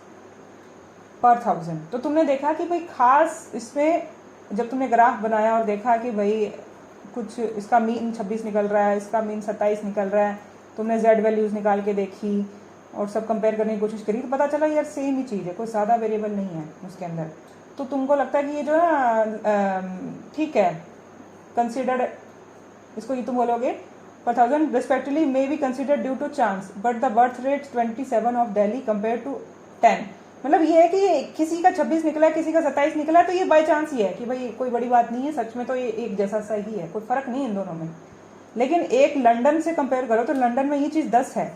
पर 1000। तो तुमने देखा कि भाई खास इसमें जब तुमने ग्राफ बनाया और देखा कि भाई कुछ इसका मीन 26 निकल रहा है, इसका मीन 27 निकल रहा है, तुमने जेड वैल्यूज़ निकाल के देखी और सब कंपेयर करने की कोशिश करी, तो पता चला यार सेम ही चीज़ है, कोई सादा वेरिएबल नहीं है उसके अंदर। तो तुमको लगता है कि ये जो है ठीक है, कंसिडर्ड, इसको ये तुम बोलोगे पर 1000 respectively may be considered due to chance, but the birth rate 27 of Delhi compare to 10। मतलब ये है कि किसी का 26 निकला है, किसी का 27 निकला है, तो ये बाय चांस ही है कि भाई कोई बड़ी बात नहीं है, सच में तो ये एक जैसा सा ही है, कोई फर्क नहीं है इन दोनों में। लेकिन एक लंदन से कंपेयर करो तो लंदन में ये चीज़ 10 है,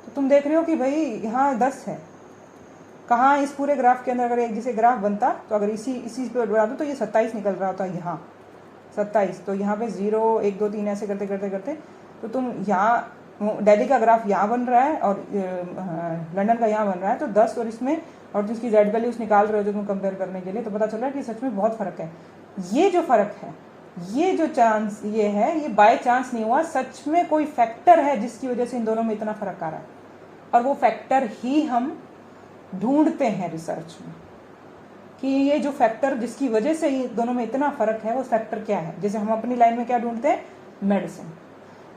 तो तुम देख रहे हो कि भाई यहाँ 10 है। कहाँ इस पूरे ग्राफ के अंदर अगर एक जैसे ग्राफ बनता तो अगर इसी पे बना दो तो ये 27 निकल रहा होता, यहाँ 27, तो यहाँ पे 0 1 2 3 ऐसे करते करते करते तो तुम यहाँ दिल्ली का ग्राफ यहाँ बन रहा है और लंदन का यहाँ बन रहा है, तो 10 और इसमें और जिसकी जेड वैल्यूज निकाल रहे हो जो तुम कंपेयर करने के लिए, तो पता चल रहा है कि सच में बहुत फर्क है। ये जो फर्क है, ये जो चांस ये है, ये बाय चांस नहीं हुआ, सच में कोई फैक्टर है जिसकी वजह से इन दोनों में इतना फर्क आ रहा है, और वो फैक्टर ही हम ढूंढते हैं रिसर्च में कि ये जो फैक्टर जिसकी वजह से ये दोनों में इतना फर्क है वो फैक्टर क्या है। जैसे हम अपनी लाइन में क्या ढूंढते हैं, मेडिसिन,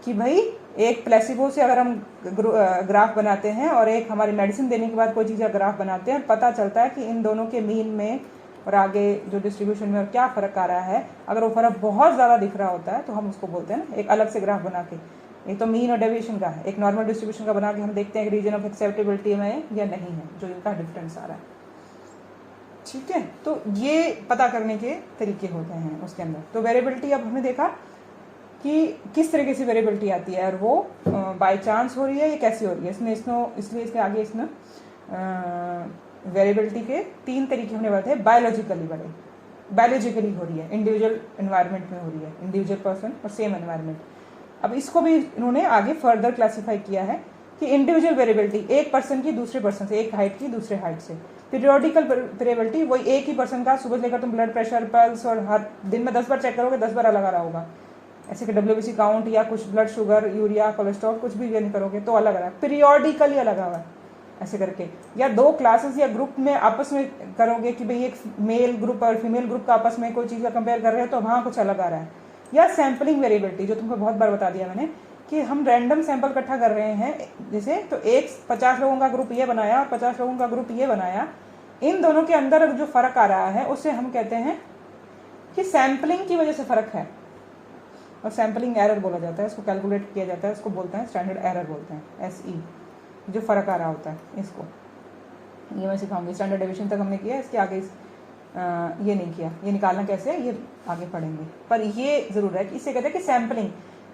कि भाई एक प्लेसिबो से अगर हम ग्राफ बनाते हैं और एक हमारी मेडिसिन देने के बाद कोई चीज़ का ग्राफ बनाते हैं, पता चलता है कि इन दोनों के मीन में और आगे जो डिस्ट्रीब्यूशन में और क्या फ़र्क आ रहा है। अगर वो फ़र्क बहुत ज़्यादा दिख रहा होता है तो हम उसको बोलते हैं ना, एक अलग से ग्राफ बना के, एक तो मीन और डेविएशन का है, एक नॉर्मल डिस्ट्रीब्यूशन का बना के हम देखते हैं कि रीजन ऑफ एक्सेप्टेबिलिटी में या नहीं है, जो इनका डिफरेंस आ रहा है। ठीक है, तो ये पता करने के तरीके होते हैं उसके अंदर। तो वेरिएबिलिटी अब हमने देखा कि किस तरीके से वेरिएबिलिटी आती है और वो बाय चांस हो रही है, ये कैसी हो रही है। इसलिए इसके आगे इसमें वेरिएबिलिटी के 3 तरीके हमने बताए। बायोलॉजिकली हो रही है, इंडिविजुअल एनवायरनमेंट में हो रही है, इंडिविजुअल पर्सन और सेम एनवायरनमेंट। अब इसको भी इन्होंने आगे फर्दर क्लासीफाई किया है कि इंडिविजुअल वेरिएबिलिटी एक पर्सन की दूसरे पर्सन से, एक हाइट की दूसरे हाइट से। पीरियोडिकल वेरिएबिलिटी वही एक ही पर्सन का, सुबह लेकर तुम ब्लड प्रेशर, पल्स और हर दिन में 10 बार चेक करोगे, 10 बार अलग आ रहा होगा। ऐसे कि WBC काउंट या कुछ ब्लड शुगर, यूरिया, कोलेस्ट्रॉल कुछ भी नहीं करोगे तो अलग अलग, पीरियोडिकली अलग हुआ ऐसे करके। या 2 क्लासेस या ग्रुप में आपस में करोगे कि भाई एक मेल ग्रुप और फीमेल ग्रुप का आपस में कोई चीज़ का कंपेयर कर रहे हो तो वहाँ कुछ अलग आ रहा है। या सैम्पलिंग वेरिएबिलिटी, जो तुमको बहुत बार बता दिया मैंने कि हम रैंडम सैंपल इकट्ठा कर रहे हैं, जैसे तो एक 50 लोगों का ग्रुप ये बनाया और 50 लोगों का ग्रुप ये बनाया, इन दोनों के अंदर जो फर्क आ रहा है उसे हम कहते हैं कि सैम्पलिंग की वजह से फर्क है, और सैम्पलिंग एरर बोला जाता है, इसको कैलकुलेट किया जाता है, इसको बोलते हैं स्टैंडर्ड एरर बोलते हैं, SE, जो फर्क आ रहा होता है इसको। ये मैं सिखाऊंगी, स्टैंडर्ड डेविएशन तक हमने किया, इसके आगे ये नहीं किया, ये निकालना कैसे है ये आगे पढ़ेंगे। पर ये जरूर है कि इसे कहते हैं कि सैम्पलिंग,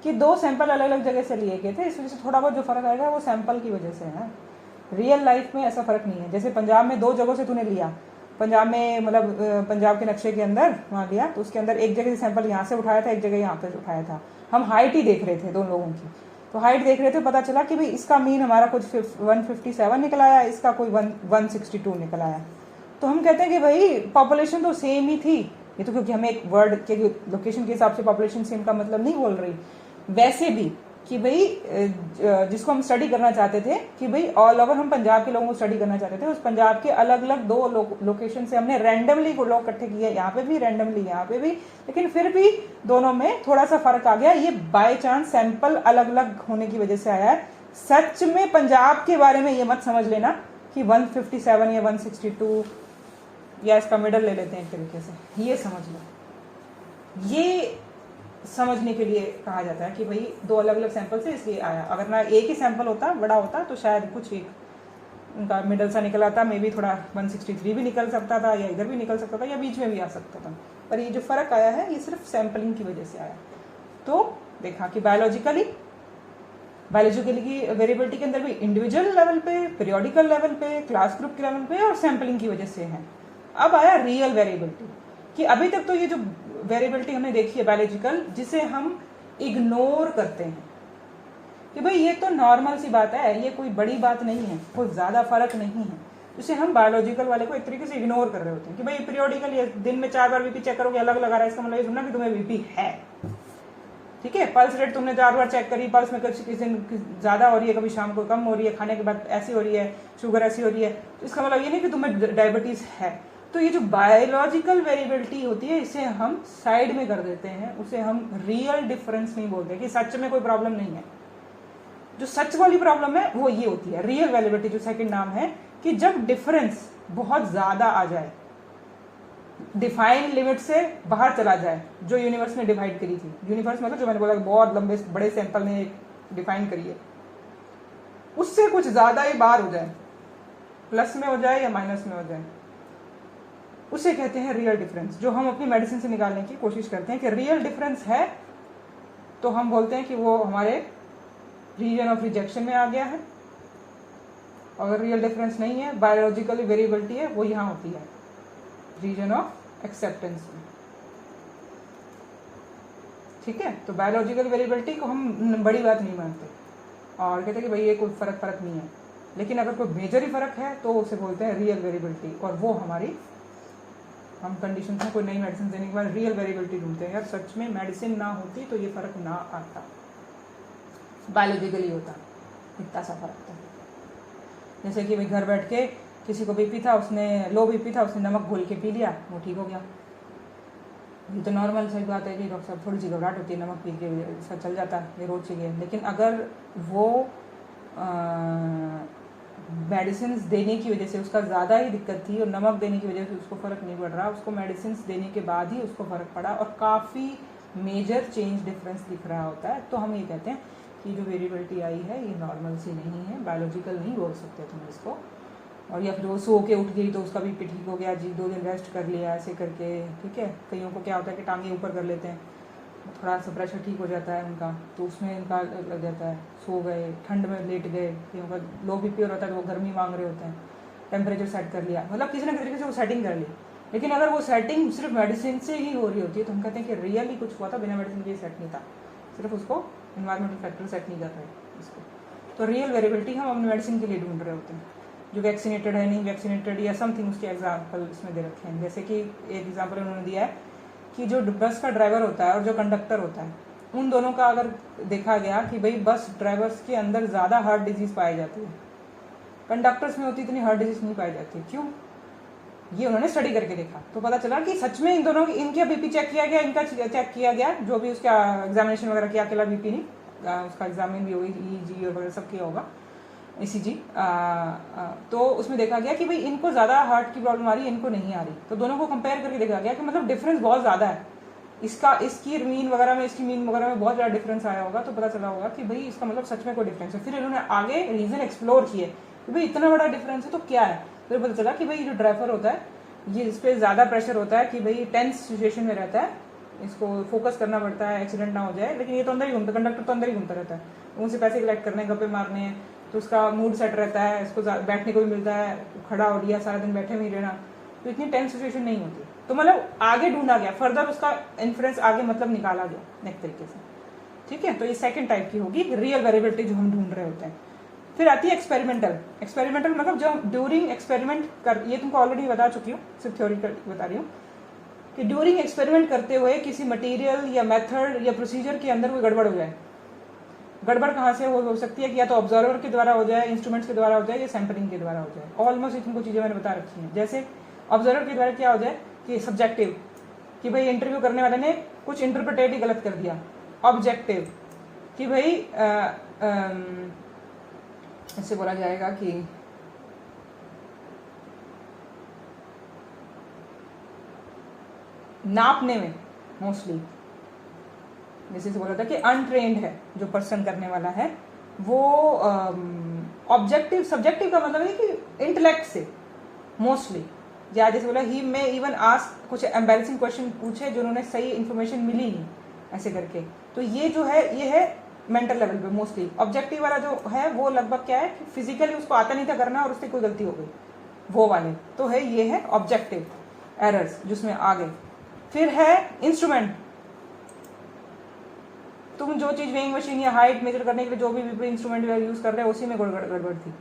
कि 2 सैंपल अलग अलग जगह से लिए गए थे, इस वजह से थोड़ा बहुत जो फर्क आएगा वो सैंपल की वजह से है। रियल लाइफ में ऐसा फर्क नहीं है। जैसे पंजाब में 2 जगहों से तूने लिया, पंजाब में मतलब पंजाब के नक्शे के अंदर वहाँ लिया, तो उसके अंदर एक जगह से सैंपल यहाँ से उठाया था, एक जगह यहाँ पर उठाया था। हम हाइट ही देख रहे थे 2 लोगों की, तो हाइट देख रहे थे, पता चला कि भाई इसका मीन हमारा कुछ 157 निकल आया, इसका कोई 162 निकल आया। तो हम कहते हैं कि भाई पॉपुलेशन तो सेम ही थी, ये तो क्योंकि हमें एक वर्ड के लोकेशन के हिसाब से पॉपुलेशन सेम का मतलब नहीं बोल रही। वैसे भी कि भाई जिसको हम स्टडी करना चाहते थे कि भाई ऑल ओवर हम पंजाब के लोगों को स्टडी करना चाहते थे, उस पंजाब के अलग अलग 2 लोकेशन से हमने रैंडमली लोग इकट्ठे किए, यहाँ पे भी रैंडमली, यहाँ पे भी, लेकिन फिर भी दोनों में थोड़ा सा फर्क आ गया। ये बाय चांस सैंपल अलग अलग होने की वजह से आया है। सच में पंजाब के बारे में ये मत समझ लेना कि 157 या 162 या इसका मिडल ले लेते हैं एक तरीके से, ये समझ लो। ये समझने के लिए कहा जाता है कि भाई 2 अलग अलग सैंपल से इसलिए आया। अगर ना एक ही सैंपल होता, बड़ा होता, तो शायद कुछ एक उनका मिडल सा निकल आता, मे बी थोड़ा 163 भी निकल सकता था, या इधर भी निकल सकता था, या बीच में भी आ सकता था। पर ये जो फर्क आया है ये सिर्फ सैंपलिंग की वजह से आया। तो देखा कि बायोलॉजिकली की वेरिएबिलिटी के अंदर भी इंडिविजुअल लेवल पे, पीरियोडिकल लेवल पे, क्लास ग्रुप के लेवल पे और सैंपलिंग की वजह से है। अब आया रियल वेरिएबिलिटी, कि अभी तक तो ये जो वेरिएबिलिटी हमने देखी है बायोलॉजिकल, जिसे हम इग्नोर करते हैं कि भाई ये तो नॉर्मल सी बात है, ये कोई बड़ी बात नहीं है, कोई ज़्यादा फर्क नहीं है, जिसे हम बायोलॉजिकल वाले को एक तरीके से इग्नोर कर रहे होते हैं कि भाई पीरियोडिकल ये दिन में 4 बार बीपी चेक करोगे, अलग लगा रहा है, इसका मतलब ये सुनना कि तुम्हें बीपी है। ठीक है, पल्स रेट तुमने 4 बार चेक करी, पल्स में किसी दिन ज़्यादा हो रही है, कभी शाम को कम हो रही है, खाने के बाद ऐसी हो रही है, शुगर ऐसी हो रही है, तो इसका मतलब ये नहीं कि तुम्हें डायबिटीज़ है। तो ये जो बायोलॉजिकल वेरिएबिलिटी होती है इसे हम साइड में कर देते हैं, उसे हम रियल डिफरेंस नहीं बोलते कि सच में कोई प्रॉब्लम नहीं है। जो सच वाली प्रॉब्लम है वो ये होती है रियल वेरिएबिलिटी, जो सेकंड नाम है, कि जब डिफरेंस बहुत ज़्यादा आ जाए, डिफाइन लिमिट से बाहर चला जाए, जो यूनिवर्स ने डिवाइड करी थी। यूनिवर्स मतलब जो मैंने बोला बहुत लंबे बड़े सैंपल ने डिफाइन करी है, उससे कुछ ज़्यादा ही बाहर हो जाए, प्लस में हो जाए या माइनस में हो जाए, उसे कहते हैं रियल डिफरेंस। जो हम अपनी मेडिसिन से निकालने की कोशिश करते हैं कि रियल डिफरेंस है, तो हम बोलते हैं कि वो हमारे रीजन ऑफ रिजेक्शन में आ गया है। अगर रियल डिफरेंस नहीं है, बायोलॉजिकली वेरिएबिलिटी है, वो यहाँ होती है रीजन ऑफ एक्सेप्टेंस में। ठीक है, तो बायोलॉजिकल वेरिएबिलिटी को हम बड़ी बात नहीं मानते और कहते हैं कि भाई ये कोई फर्क नहीं है। लेकिन अगर कोई मेजर ही फर्क है तो उसे बोलते हैं रियल वेरिएबिलिटी, और वो हमारी हम कंडीशन में कोई नई मेडिसिन देने के बाद रियल वेरिएबिलिटी ढूंढते हैं। यार सच में मेडिसिन ना होती तो ये फर्क ना आता, बायोलॉजिकली होता, इतना सा फर्क था। जैसे कि भाई घर बैठ के किसी को बीपी था, उसने लो बीपी था, उसने नमक घोल के पी लिया, वो ठीक हो गया। ये तो नॉर्मल सही बात है कि डॉक्टर साहब थोड़ी सी घबराहट होती है, नमक पी के इसका चल जाता है, ये रोज चाहिए। लेकिन अगर वो मेडिसिन देने की वजह से उसका ज़्यादा ही दिक्कत थी और नमक देने की वजह से उसको फ़र्क नहीं पड़ रहा, उसको मेडिसिन देने के बाद ही उसको फ़र्क पड़ा और काफ़ी मेजर चेंज डिफरेंस दिख रहा होता है, तो हम ये कहते हैं कि जो वेरिएबिलिटी आई है ये नॉर्मल सी नहीं है, बायोलॉजिकल नहीं बोल सकते तुम इसको। और या फिर वो सो के उठ गई तो उसका भी ठीक हो गया जी, 2 दिन रेस्ट कर लिया ऐसे करके। ठीक है, कईयों को क्या होता है कि टांगे ऊपर कर लेते हैं, थोड़ा सा प्रेशर ठीक हो जाता है उनका, तो उसमें इनका लग जाता है, सो गए, ठंड में लेट गए, कईयों का लो बीपी हो रहा है तो वो गर्मी मांग रहे होते हैं, टेम्परेचर सेट कर लिया, मतलब किसी न किसी तरीके से वो सेटिंग कर ली। लेकिन अगर वो सेटिंग सिर्फ मेडिसिन से ही हो रही होती है तो हम कहते हैं कि रियली कुछ हुआ था, बिना मेडिसिन के सेट नहीं था, सिर्फ उसको इन्वायरमेंटल फैक्टर सेट नहीं कर रहे इसको। तो रियल वेरिएबिलिटी हम अपनी मेडिसिन के लिए ढूंढ रहे होते हैं, जो वैक्सीनेटेड है, नहीं वैक्सीनेटेड या समथिंग, उसके एग्जाम्पल इसमें दे रखे हैं। जैसे कि एक एग्जाम्पल उन्होंने दिया है कि जो बस का ड्राइवर होता है और जो कंडक्टर होता है, उन दोनों का अगर देखा गया कि भाई बस ड्राइवर्स के अंदर ज़्यादा हार्ट डिजीज़ पाई जाती है, कंडक्टर्स में होती इतनी हार्ट डिजीज़ नहीं पाई जाती। क्यों? ये उन्होंने स्टडी करके देखा तो पता चला कि सच में इन दोनों इनका बीपी चेक किया गया, इनका चेक किया गया, जो भी उसका एग्जामिनेशन वगैरह किया, अकेला बीपी नहीं, उसका एग्जामिन भी होगी, EEG और वगैरह सब किया होगा, ECG। तो उसमें देखा गया कि भाई इनको ज़्यादा हार्ट की प्रॉब्लम आ रही है, इनको नहीं आ रही। तो दोनों को कंपेयर करके देखा गया कि मतलब डिफरेंस बहुत ज़्यादा है, इसकी मीन वगैरह में, इसकी मीन वगैरह में बहुत ज़्यादा डिफरेंस आया होगा। तो पता चला होगा कि भाई इसका मतलब सच में कोई डिफरेंस है। फिर इन्होंने आगे रीज़न एक्सप्लोर किए कि भाई इतना बड़ा डिफरेंस है तो क्या है। फिर पता चला कि भाई जो ड्राइवर होता है ये इस पर ज़्यादा प्रेशर होता है कि भाई टेंस सिचुएशन में रहता है, इसको फोकस करना पड़ता है, एक्सीडेंट ना हो जाए। लेकिन ये तो अंदर ही घूमता, कंडक्टर तो अंदर ही घूमता रहता है, उनसे पैसे कलेक्ट करने, गप्पे मारने हैं, तो उसका मूड सेट रहता है, इसको बैठने को भी मिलता है, खड़ा हो लिया सारा दिन बैठे में ही रहना, तो इतनी टेंस सिचुएशन नहीं होती। तो मतलब आगे ढूंढा गया, फर्दर उसका इन्फ्लुएंस आगे मतलब निकाला गया एक तरीके से। ठीक है, तो ये सेकंड टाइप की होगी रियल वेरिएबिलिटी जो हम ढूंढ रहे होते हैं। फिर आती है एक्सपेरिमेंटल मतलब जो ड्यूरिंग एक्सपेरिमेंट कर, ये तुमको ऑलरेडी बता चुकी हूँ, सिर्फ थ्योरी बता रही हूँ कि ड्यूरिंग एक्सपेरिमेंट करते हुए किसी मटेरियल या मेथड या प्रोसीजर के अंदर कोई गड़बड़ हो जाए, गड़बड़ कहाँ से हो सकती है कि या तो ऑब्जर्वर के द्वारा हो जाए, इंस्ट्रूमेंट्स के द्वारा हो जाए, या सैम्पलिंग के द्वारा हो जाए। ऑलमोस्ट इनको चीज़ें मैंने बता रखी हैं। जैसे ऑब्जर्वर के द्वारा क्या हो जाए कि सब्जेक्टिव, कि भाई इंटरव्यू करने वाले ने कुछ इंटरप्रिटेट ही गलत कर दिया। ऑब्जेक्टिव कि भाई ऐसे बोला जाएगा कि नापने में मोस्टली, जैसे बोला था कि अनट्रेंड है जो पर्सन करने वाला है वो। ऑब्जेक्टिव सब्जेक्टिव का मतलब है कि इंटेलेक्ट से मोस्टली, या जैसे बोला ही में इवन आस्क, कुछ एम्बैरेसिंग क्वेश्चन पूछे जो उन्होंने सही इन्फॉर्मेशन मिली नहीं, ऐसे करके। तो ये जो है ये है मेंटल लेवल पे मोस्टली। ऑब्जेक्टिव वाला जो है वो लगभग क्या है कि फिजिकली उसको आता नहीं था करना और उससे कोई गलती हो गई, वो वाले तो है। ये है ऑब्जेक्टिव एरर्स जिसमें आ गए। फिर है इंस्ट्रूमेंट, तुम जो चीज वेइंग मशीन या हाइट मेजर करने के लिए जो भी इंस्ट्रूमेंट यूज कर रहे हैं उसी में गड़बड़ थी,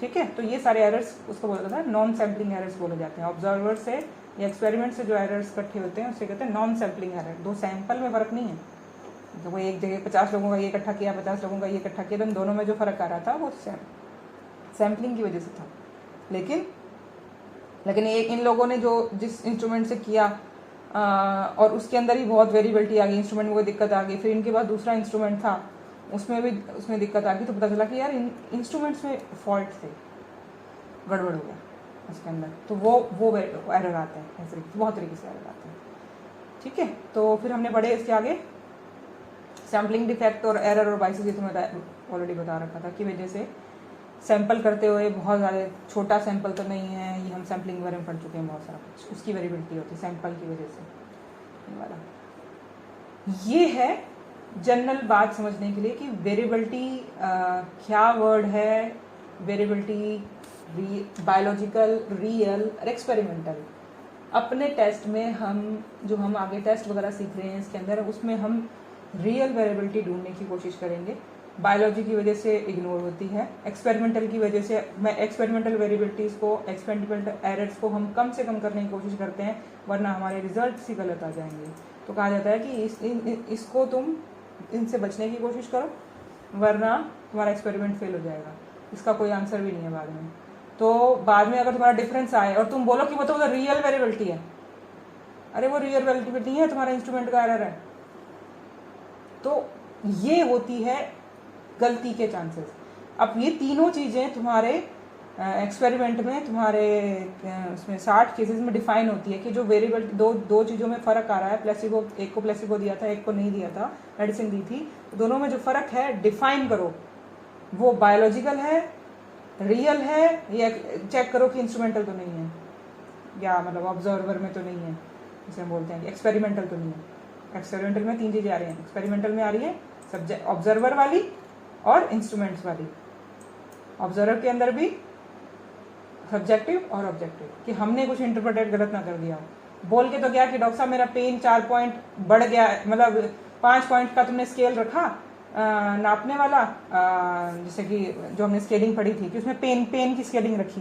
ठीक है। तो ये सारे एरर्स उसको बोला जाता है नॉन सैम्पलिंग एरर्स बोले जाते हैं। ऑब्जर्वर से या एक्सपेरिमेंट से जो एरर्स इकट्ठे होते हैं उसे कहते हैं नॉन सैम्पलिंग एरर। दो सैंपल में फर्क नहीं है, तो कोई एक जगह 50 लोगों का ये इकट्ठा किया, 50 लोगों का ये इकट्ठा किया, तो दोनों में जो फर्क आ रहा था वो सैम्पलिंग की वजह से था। लेकिन इन लोगों ने जो जिस इंस्ट्रूमेंट से किया और उसके अंदर ही बहुत वेरिएबिलिटी आ गई, इंस्ट्रूमेंट में कोई दिक्कत आ गई। फिर इनके पास दूसरा इंस्ट्रूमेंट था, उसमें दिक्कत आ गई, तो पता चला कि यार इंस्ट्रूमेंट्स में फॉल्ट थे, गड़बड़ हो गया उसके अंदर। तो वो एरर आता है, ऐसे बहुत तरीके से एरर आता है, ठीक है। तो फिर हमने पढ़े इसके आगे सैम्पलिंग डिफेक्ट और एरर और बाइसेस। ये तो मैं ऑलरेडी बता रखा था कि वजह से सैंपल करते हुए बहुत ज़्यादा छोटा सैंपल तो नहीं है, ये हम सैम्पलिंग के बारे में पढ़ चुके हैं बहुत सारा कुछ, उसकी वेरिएबिलिटी होती है सैंपल की वजह से। ये वाला ये है जनरल बात समझने के लिए कि वेरिएबिलिटी क्या वर्ड है। वेरिएबिलिटी बायोलॉजिकल, रियल और एक्सपेरिमेंटल। अपने टेस्ट में हम आगे टेस्ट वगैरह सीख रहे हैं इसके अंदर, उसमें हम रियल वेरिएबिलिटी ढूंढने की कोशिश करेंगे। बायोलॉजी की वजह से इग्नोर होती है, एक्सपेरिमेंटल की वजह से एक्सपेरिमेंटल वेरिएबिलिटीज़ को, एक्सपेरिमेंटल एरर्स को हम कम से कम करने की कोशिश करते हैं, वरना हमारे रिजल्ट्स ही गलत आ जाएंगे। तो कहा जाता है कि इसको तुम इनसे बचने की कोशिश करो, वरना तुम्हारा एक्सपेरिमेंट फेल हो जाएगा। इसका कोई आंसर भी नहीं है बाद में। तो बाद में अगर तुम्हारा डिफरेंस आए और तुम बोलो कि वो तो रियल वेरिएबिलिटी है, अरे वो रियल वेरिएबिलिटी नहीं है, तुम्हारा इंस्ट्रूमेंट का एरर है। तो ये होती है गलती के चांसेस। अब ये तीनों चीज़ें तुम्हारे एक्सपेरिमेंट में, तुम्हारे उसमें 60 केसेस में डिफाइन होती है कि जो वेरिएबल दो चीज़ों में फ़र्क आ रहा है, प्लेसिबो, एक को प्लेसिबो दिया था, एक को नहीं दिया था, मेडिसिन दी थी, तो दोनों में जो फ़र्क है डिफाइन करो, वो बायोलॉजिकल है, रियल है, या चेक करो कि इंस्ट्रूमेंटल तो नहीं है, या मतलब ऑब्जर्वर में तो नहीं है, जिसे हम बोलते हैं एक्सपेरिमेंटल तो नहीं है। एक्सपेरिमेंटल में 3 चीज़ें आ रही हैं, एक्सपेरिमेंटल में आ रही है सब्जेक्ट ऑब्जर्वर वाली और इंस्ट्रूमेंट्स वाली। ऑब्जर्वर के अंदर भी सब्जेक्टिव और ऑब्जेक्टिव, कि हमने कुछ इंटरप्रेटेड गलत ना कर दिया बोल के। तो क्या कि डॉक्टर साहब मेरा पेन 4 पॉइंट बढ़ गया, मतलब 5 पॉइंट का तुमने स्केल रखा नापने वाला, जैसे कि जो हमने स्केलिंग पढ़ी थी कि उसमें पेन की स्केलिंग रखी,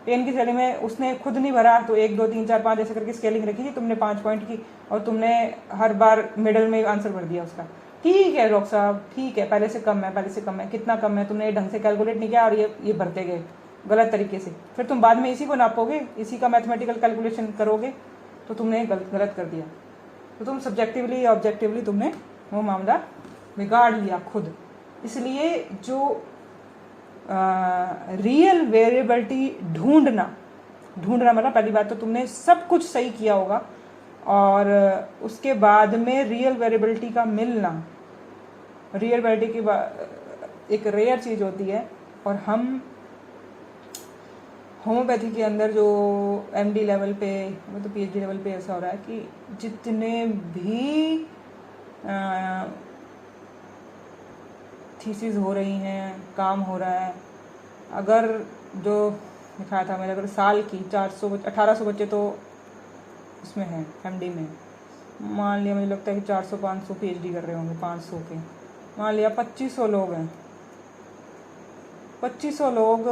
पेन की स्केलिंग में उसने खुद नहीं भरा, तो 1 2 3 4 5 ऐसे करके स्केलिंग रखी थी तुमने 5 पॉइंट की, और तुमने हर बार मिडल में आंसर भर दिया उसका। ठीक है डॉक्टर साहब, ठीक है, पहले से कम है, कितना कम है, तुमने ढंग से कैलकुलेट नहीं किया और ये भरते गए गलत तरीके से। फिर तुम बाद में इसी को नापोगे, इसी का मैथमेटिकल कैलकुलेशन करोगे, तो तुमने गलत कर दिया। तो तुम सब्जेक्टिवली या ऑब्जेक्टिवली तुमने वो मामला बिगाड़ लिया खुद। इसलिए जो रियल वेरिएबिलिटी ढूंढना मतलब पहली बात तो तुमने सब कुछ सही किया होगा, और उसके बाद में रियल वेरिएबिलिटी का मिलना, रियल वेरिएबिलिटी की एक रेयर चीज़ होती है। और हम होम्योपैथी के अंदर जो MD लेवल पे, वो तो PhD लेवल पे ऐसा हो रहा है कि जितने भी थीसिस हो रही हैं, काम हो रहा है, अगर जो लिखा था मैंने, अगर साल की 1800 बच्चे तो उसमें हैं MD में, मान लिया मुझे लगता है कि 400-500 PhD कर रहे होंगे, 500 के मान लिया 2500 लोग हैं, 2500 लोग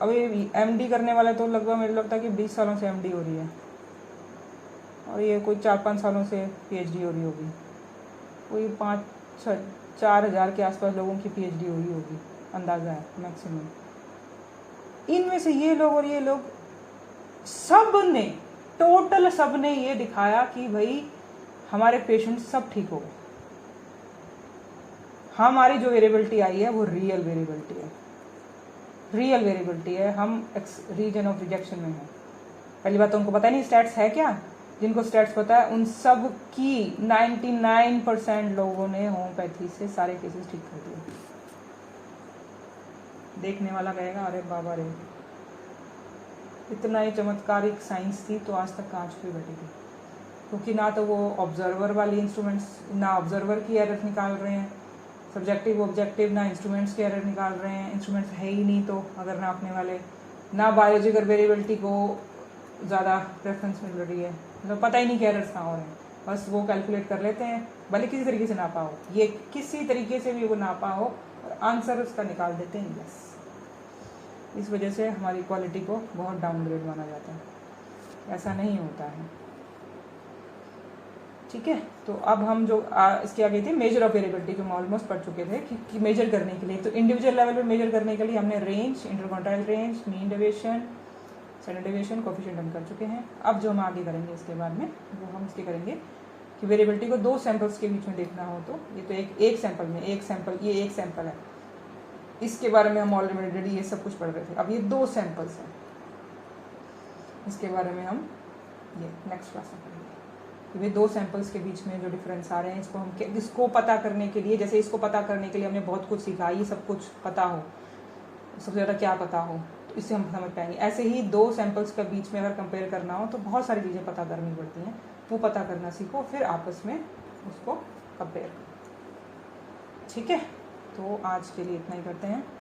अभी MD करने वाले तो लगभग मुझे लगता है कि 20 सालों से MD हो रही है, और ये कोई 4-5 सालों से PhD हो रही होगी, कोई 4000 के आसपास लोगों की PhD हुई होगी, अंदाज़ा है मैक्सिमम। इनमें से ये लोग और ये लोग टोटल सब ने ये दिखाया कि भाई हमारे पेशेंट सब ठीक हो गए। हमारी जो वेरिएबिलिटी आई है वो रियल वेरिएबिलिटी है, हम रीजन ऑफ रिजेक्शन में हैं। पहली बात तो उनको पता नहीं स्टैट्स है क्या। जिनको स्टैट्स पता है उन सब की 99% लोगों ने होम्योपैथी से सारे केसेस ठीक कर दिए। देखने वाला कहेगा अरे बाबा रे, इतना ही चमत्कारिक साइंस थी तो आज तक कहाँ छुपी बैठी थी। क्योंकि ना तो वो ऑब्जर्वर वाली इंस्ट्रूमेंट्स, ना ऑब्जर्वर की एरर निकाल रहे हैं सब्जेक्टिव ऑब्जेक्टिव, ना इंस्ट्रूमेंट्स के एरर निकाल रहे हैं, इंस्ट्रूमेंट्स है ही नहीं तो अगर नापने वाले, ना बायोलॉजिकल वेरिएबिलिटी को ज़्यादा प्रेफरेंस मिल रही है, मतलब पता ही नहीं कि एरर्स कहाँ हो रहे हैं, बस वो कैलकुलेट कर लेते हैं, भले किसी तरीके से नापा हो, ये किसी तरीके से भी वो नापा हो और आंसर उसका निकाल देते हैं यस। इस वजह से हमारी क्वालिटी को बहुत डाउनग्रेड माना जाता है, ऐसा नहीं होता है। ठीक है, तो अब हम जो इसके आगे थे मेजर ऑफ वेरिएबिलिटी, जो हम ऑलमोस्ट पढ़ चुके थे कि मेजर करने के लिए, तो इंडिविजुअल लेवल पे मेजर करने के लिए हमने range, interquartile range, mean deviation, standard deviation, coefficient हम कर चुके हैं। अब जो हम आगे करेंगे इसके बाद में वो हम इसके करेंगे कि वेरिएबिलिटी को दो सैंपल्स के बीच में देखना हो तो ये तो एक सैंपल में एक सैंपल है, इसके बारे में हम ऑलरेडी ये सब कुछ पढ़ रहे थे। अब ये दो सैंपल्स हैं, इसके बारे में हम ये नेक्स्ट क्लास में पढ़ेंगे। वे दो सैंपल्स के बीच में जो डिफरेंस आ रहे हैं, इसको पता करने के लिए, जैसे इसको पता करने के लिए हमने बहुत कुछ सीखा, ये सब कुछ पता हो, सबसे ज़्यादा क्या पता हो, तो इससे हम समझ पाएंगे। ऐसे ही दो सैंपल्स के बीच में अगर कंपेयर करना हो तो बहुत सारी चीज़ें पता करनी पड़ती हैं, वो पता करना सीखो, फिर आपस में उसको कंपेयर करो। ठीक है, तो आज के लिए इतना ही करते हैं।